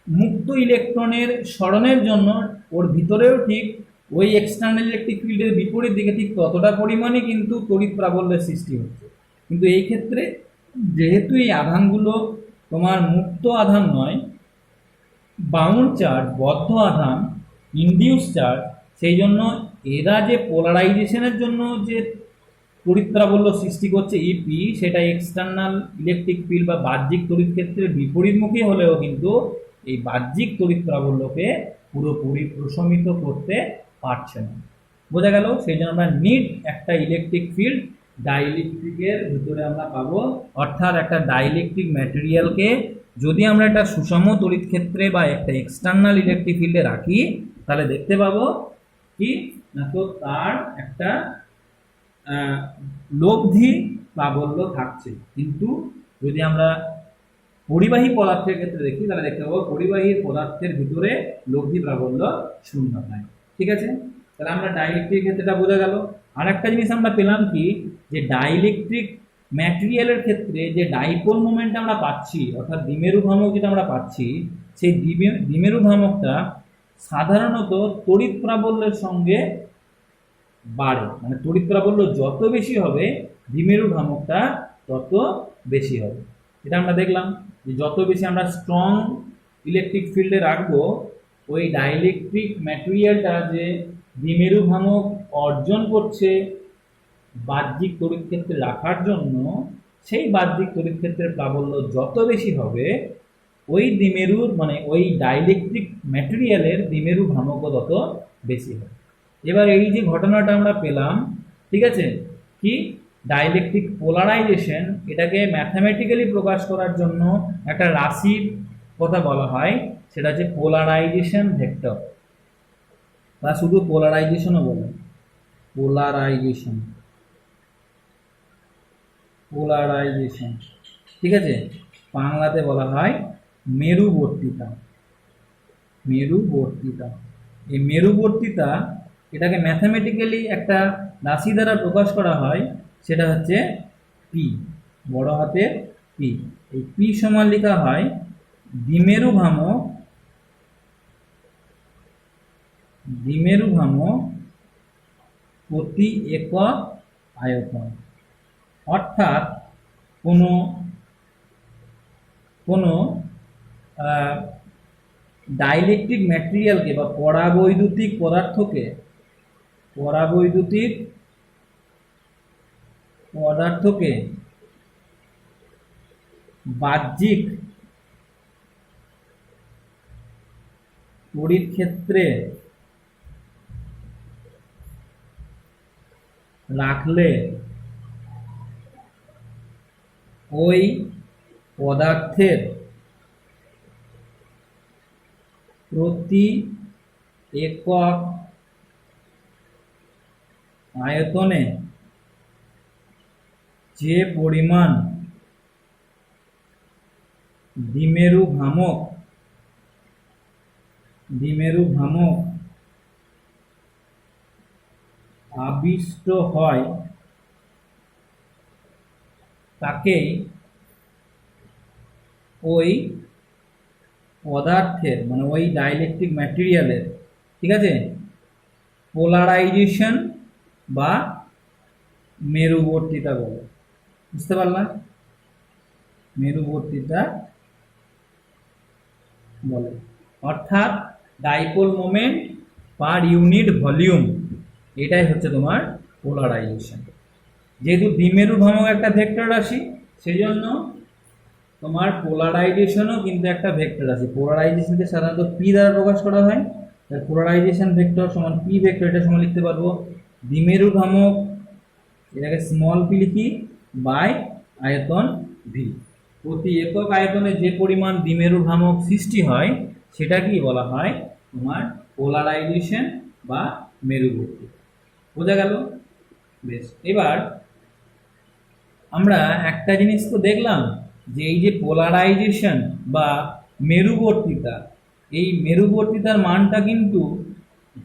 মুক্ত ইলেকট্রনের সরণের জন্য ওর ভিতরেও ঠিক ওই এক্সটার্নাল ইলেকট্রিক ফিল্ডের বিপরীত দিকে ঠিক ততটা পরিমাণে কিন্তু তড়িৎ প্রাবল্যের সৃষ্টি হচ্ছে। কিন্তু এই ক্ষেত্রে যেহেতু এই আধানগুলো তোমার মুক্ত আধান নয়, বাউন্ড চার্জ, বদ্ধ আধান, ইনডিউস চার্জ, সেই জন্য এরা যে পোলারাইজেশনের জন্য যে তড়িৎ প্রাবল্য সৃষ্টি করছে ইপি, সেটা এক্সটার্নাল ইলেকট্রিক ফিল্ড বা বাহ্যিক তড়িৎ ক্ষেত্রের বিপরীতমুখী হলেও কিন্তু এই বাহ্যিক তড়িৎ প্রাবল্যকে পুরোপুরি প্রশমিত করতে পারছে না। বোঝা গেল? সেই জন্য আমরা নিট একটা ইলেকট্রিক ফিল্ড ডাইইলেকট্রিকের ভিতরে আমরা পাবো। অর্থাৎ একটা ডাইইলেকট্রিক ম্যাটেরিয়ালকে যদি আমরা একটা সুষম তড়িৎ ক্ষেত্রে বা একটা এক্সটার্নাল ইলেকট্রিক ফিল্ডে রাখি, তাহলে দেখতে পাবো কি না, তো তার একটা লব্ধি প্রাবল্য থাকছে। কিন্তু যদি আমরা পরিবাহী পদার্থের ক্ষেত্রে দেখি, তাহলে দেখতে পাবো পরিবাহী পদার্থের ভিতরে লব্ধি প্রাবল্য শূন্য হয়। ঠিক আছে, তাহলে আমরা ডাইইলেকট্রিক ক্ষেত্রেটা বোঝা গেল। আর একটা জিনিস আমরা পেলাম কি, যে ডাইইলেকট্রিক ম্যাটেরিয়ালের ক্ষেত্রে যে ডাইপোল মোমেন্ট আমরা পাচ্ছি, অর্থাৎ দ্বিমেরু ভ্রামক যেটা আমরা পাচ্ছি, সেই দ্বিমেরু ভ্রামকটা সাধারণত তড়িৎ প্রাবল্যের সঙ্গে বাড়ে। মানে তড়িৎ প্রাবল্য যত বেশি হবে, দ্বিমেরু ভ্রামকটা তত বেশি হবে। এটা আমরা দেখলাম যে যত বেশি আমরা স্ট্রং ইলেকট্রিক ফিল্ডে রাখবো, ওই ডাইইলেকট্রিক ম্যাটেরিয়ালটা যে দ্বিমেরু ভ্রামক অর্জন করছে বাহ্যিক তড়িৎ ক্ষেত্রে রাখার জন্য, সেই বাহ্যিক তড়িৎ ক্ষেত্রের প্রাবল্য যত বেশি হবে, ওই দ্বিমেরুর মানে ওই ডাইইলেকট্রিক ম্যাটেরিয়ালের দ্বিমেরু ভ্রামকও তত বেশি হবে। এবার এই যে ঘটনাটা আমরা পেলাম, ঠিক আছে, কি ডাইইলেকট্রিক পোলারাইজেশন, এটাকে ম্যাথামেটিক্যালি প্রকাশ করার জন্য একটা রাশির কথা বলা হয়, সেটা হচ্ছে পোলারাইজেশন ভেক্টর, বা শুধু পোলারাইজেশনও বলে, পোলারাইজেশন, পোলারাইজেশন, ঠিক আছে, বাংলাতে বলা হয় মেরুবর্তিতা। মেরুবর্তিতা, এই মেরুবর্তিতা এটাকে ম্যাথামেটিক্যালি একটা রাশি দ্বারা প্রকাশ করা হয়, সেটা হচ্ছে পি, বড় হাতের পি। এই পি সমান লেখা হয় দ্বিমেরু ভ্রামক, দ্বিমেরু ভ্রামক প্রতি একক আয়তন। অর্থাৎ কোনো ডাইইলেকট্রিক ম্যাটেরিয়ালকে বা পরাবৈদ্যুতিক পদার্থকে বাহ্যিক তড়িৎ ক্ষেত্রে রাখলে ওই পদার্থের প্রতি একক আয়তনে যে পরিমাণ দ্বিমেরু ভ্রামক আবিষ্ট হয় তাকেই ওই পদার্থের মানে ওই ডাইলেকট্রিক ম্যাটেরিয়ালের, ঠিক আছে, পোলারাইজেশন বা মেরুবর্তিতা বলে। বুঝতে পারলাম? মেরুবর্তিতা বলে, অর্থাৎ dipole moment per unit volume, এটাই হচ্ছে তোমার পোলারাইজেশন। যেহেতু দ্বিমেরু ভ্রামক একটা ভেক্টর রাশি, সেই জন্য তোমার পোলারাইজেশনও কিন্তু একটা ভেক্টর রাশি। পোলারাইজেশনকে সাধারণত পি দ্বারা প্রকাশ করা হয়। পোলারাইজেশন ভেক্টর সমান পি ভেক্টর, এটা সমান লিখতে পারবো দ্বিমেরু ভ্রামক, এটাকে স্মল পি লিখি, বাই আয়তন ভি। প্রতি একক আয়তনে যে পরিমাণ দ্বিমেরু ভ্রামক সৃষ্টি হয় সেটা কি বলা হয় তোমার পোলারাইজেশন বা মেরুবর্তী। বোঝা গেল? বেশ, এবার আমরা একটা জিনিস তো দেখলাম যে এই যে পোলারাইজেশন বা মেরুবর্তিতা, এই মেরুবর্তিতার মানটা কিন্তু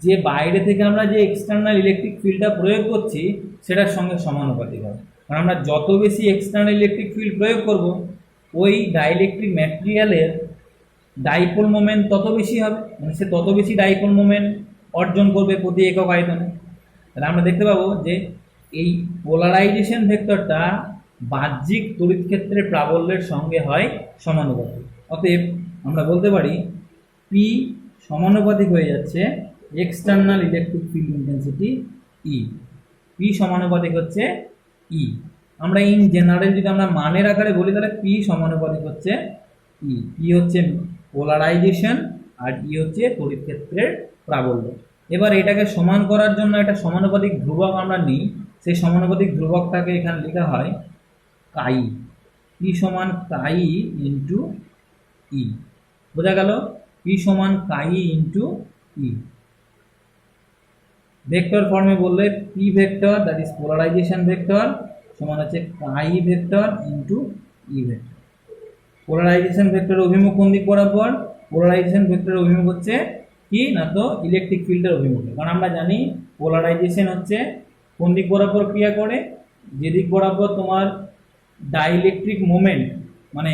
যে বাইরে থেকে আমরা যে এক্সটার্নাল ইলেকট্রিক ফিল্ডটা প্রয়োগ করছি সেটার সঙ্গে সমানুপাতিক হবে। কারণ আমরা যত বেশি এক্সটার্নাল ইলেকট্রিক ফিল্ড প্রয়োগ করব, ওই ডাইইলেকট্রিক ম্যাটেরিয়ালের ডাইপোল মোমেন্ট তত বেশি হবে, মানে সে তত বেশি ডাইপোল মোমেন্ট অর্জন করবে প্রতি একক আয়তনে। তাহলে আমরা দেখতে পাবো যে এই পোলারাইজেশন ভেক্টরটা বাহ্যিক তড়িৎ ক্ষেত্রের প্রাবল্যের সঙ্গে হয় সমানুপাতিক। অতএব আমরা বলতে পারি পি সমানুপাতিক হয়ে যাচ্ছে এক্সটার্নাল ইলেকট্রিক ফিল্ড ইন্টেন্সিটি ই। পি সমানুপাতিক হচ্ছে ই। আমরা ইন জেনারেল যদি আমরা মানের আকারে বলি তাহলে পি সমানুপাতিক হচ্ছে ই। পি হচ্ছে পোলারাইজেশন আর ই হচ্ছে তড়িৎ ক্ষেত্রের প্রাবল্য। এবার এটাকে সমান করার জন্য একটা সমানুপাতিক ধ্রুবক আমরা নিই। সেই সমানুপাতিক ধ্রুবকটাকে এখানে লেখা হয় কাই। পি সমান কাই ইন্টু ই। বোঝা গেল? পি সমান কাই ইন্টু ই। ভেক্টর ফর্মে বললে P vector that is polarisation vector সমান হচ্ছে chi vector into E vector. Polarisation ভেক্টরের অভিমুখ কোন দিক বরাবর? পোলারাইজেশন ভেক্টরের অভিমুখ হচ্ছে কি না তো ইলেকট্রিক ফিল্ডের অভিমুখে। কারণ আমরা জানি পোলারাইজেশন হচ্ছে কোন দিক বরাবর ক্রিয়া করে, যেদিক বরাবর তোমার ডাইইলেকট্রিক মোমেন্ট মানে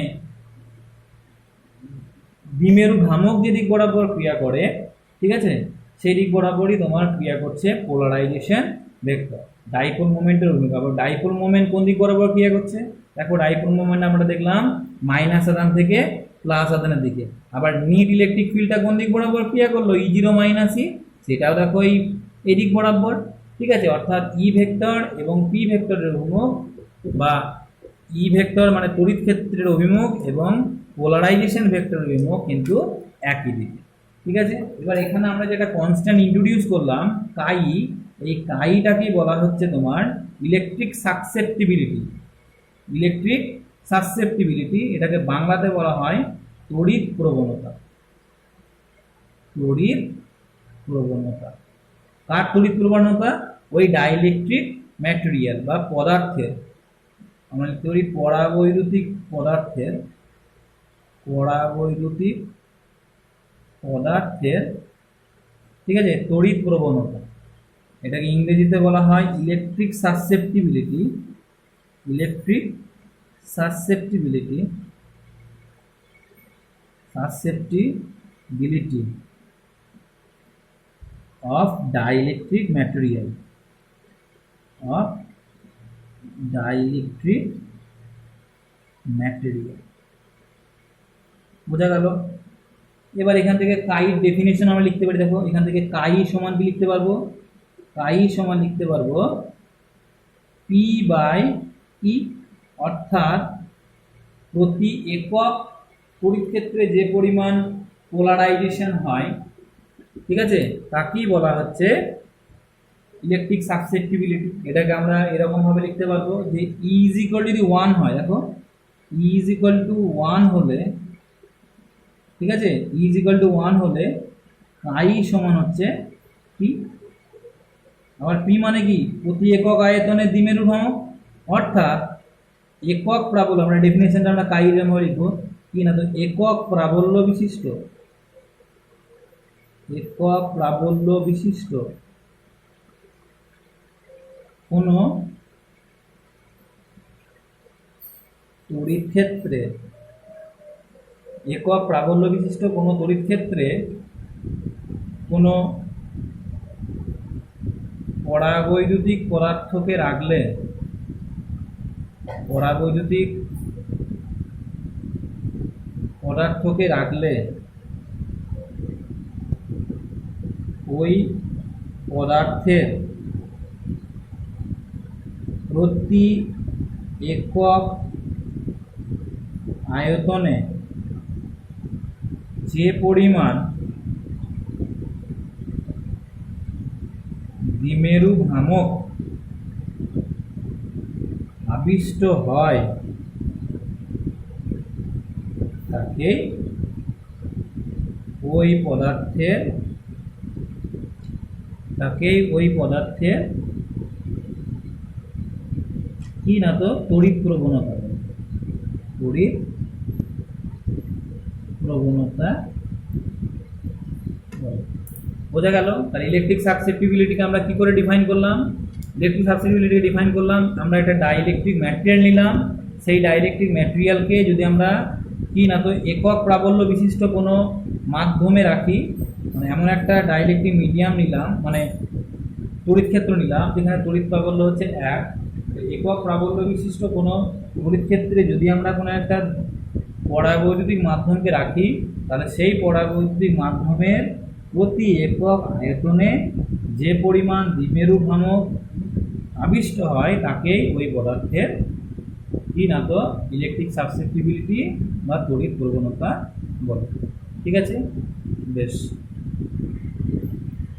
দ্বিমেরু ভ্রামক যেদিক বরাবর ক্রিয়া করে, ঠিক আছে, সেই দিক বরাবরই তোমার ক্রিয়া করছে পোলারাইজেশন ভেক্টর ডাইপোল মোমেন্টের অভিমুখে। আবার ডাইপোল মোমেন্ট কোন দিক বরাবর ক্রিয়া করছে? দেখো ডাইপোল মোমেন্ট আমরা দেখলাম মাইনাস আধান থেকে প্লাস আধানের দিকে। আবার নিট ইলেকট্রিক ফিল্ডটা কোন দিক বরাবর ক্রিয়া করলো? ই জিরো মাইনাস ই, সেটাও দেখো এই দিক বরাবর, ঠিক আছে। অর্থাৎ ই ভেক্টর এবং পি ভেক্টরের অভিমুখ বা ই ভেক্টর মানে তড়িৎ ক্ষেত্রের অভিমুখ এবং পোলারাইজেশন ভেক্টরের অভিমুখ কিন্তু একই দিকে, ঠিক আছে। এবার এখানে আমরা যেটা কনস্ট্যান্ট ইন্ট্রোডিউস করলাম কাই, এই কাইটাকেই বলা হচ্ছে তোমার ইলেকট্রিক সাসসেপ্টিবিলিটি। ইলেকট্রিক সাসসেপ্টিবিলিটি এটাকে বাংলাতে বলা হয় তড়িৎ প্রবণতা। তড়িৎ প্রবণতা কার তড়িৎ প্রবণতা? ওই ডাইইলেকট্রিক ম্যাটেরিয়াল বা পদার্থের, আমরা লিখতে পারি পরাবৈদ্যুতিক পদার্থের, পরাবৈদ্যুতিক পদার্থের, ঠিক আছে, তড়িৎ প্রবণতা। এটাকে ইংরেজিতে বলা হয় electric susceptibility. Electric susceptibility, susceptibility of dielectric material, of dielectric material। বোঝা গেল? এবার এখান থেকে কাইর ডেফিনেশন আমরা লিখতে পারি। দেখো এখান থেকে কাই সমান কি লিখতে পারবো? কাই সমান লিখতে পারবো পি বাই ই, অর্থাৎ প্রতি একক তড়িৎ ক্ষেত্রে যে পরিমাণ পোলারাইজেশন হয় ঠিক আছে, তাকেই বলা হচ্ছে ইলেকট্রিক সাসেপ্টিবিলিটি। এটাকে আমরা এরকম ভাবে লিখতে পারবো যে ই ইজ ইকুয়াল যদি 1 হয়, দেখো ই ইজ ইকুয়াল টু 1 হলে, ঠিক আছে, ই ইজ ইকুয়াল টু 1 হলে আই সমান হচ্ছে পি। আবার পি মানে কি, প্রতি একক আয়তনের দ্বিমেরু ভ্রামক, অর্থাৎ একক প্রাবল্য, আমরা ডেফিনেশনটা আমরা কাইরের মধ্যে লিখবো কি না, তো একক প্রাবল্য বিশিষ্ট, একক প্রাবল্য বিশিষ্ট কোন তড়িৎ ক্ষেত্রে, একক প্রাবল্য বিশিষ্ট কোন তড়িৎ ক্ষেত্রে কোন পরাবৈদ্যুতিক পদার্থকে রাখলে, পরাবৈদ্যুতিক পদার্থকে রাখলে ওই পদার্থের প্রতি একক আয়তনে যে পরিমাণ দ্বিমেরু ভ্রামক আবিষ্ট হয় তাকে ওই পদার্থের কি না, তো তড়িৎ প্রবণতা, তড়িৎ প্রবণতা বোঝা গেল। তাহলে ইলেকট্রিক সাসেপ্টিবিলিটিকে আমরা কি করে ডিফাইন করলাম, ইলেকট্রিক সাসেপ্টিবিলিটিকে ডিফাইন করলাম, আমরা একটা ডাইইলেকট্রিক ম্যাটেরিয়াল নিলাম, সেই ডাইইলেকট্রিক ম্যাটেরিয়ালকে যদি আমরা কি না, তো একক প্রাবল্য বিশিষ্ট কোনো মাধ্যমে রাখি, মানে এমন একটা ডাইইলেকট্রিক মিডিয়াম নিলাম, মানে তড়িৎ ক্ষেত্র নিলাম যেখানে তড়িৎ প্রাবল্য হচ্ছে 1, একক প্রাবল্য বিশিষ্ট কোনো তড়িৎ ক্ষেত্রে যদি আমরা কোনো একটা পরাবৈদ্যুতিক মাধ্যমকে রাখি, তাহলে সেই পরাবৈদ্যুতিক মাধ্যমের প্রতি একক আয়তনে যে পরিমাণ দ্বিমেরু ভ্রামক আবিষ্ট হয় তাকেই ওই পদার্থের কি না, তো ইলেকট্রিক সাসেপ্টিবিলিটি বা তড়িৎ প্রবণতা বলে। ঠিক আছে, বেশ।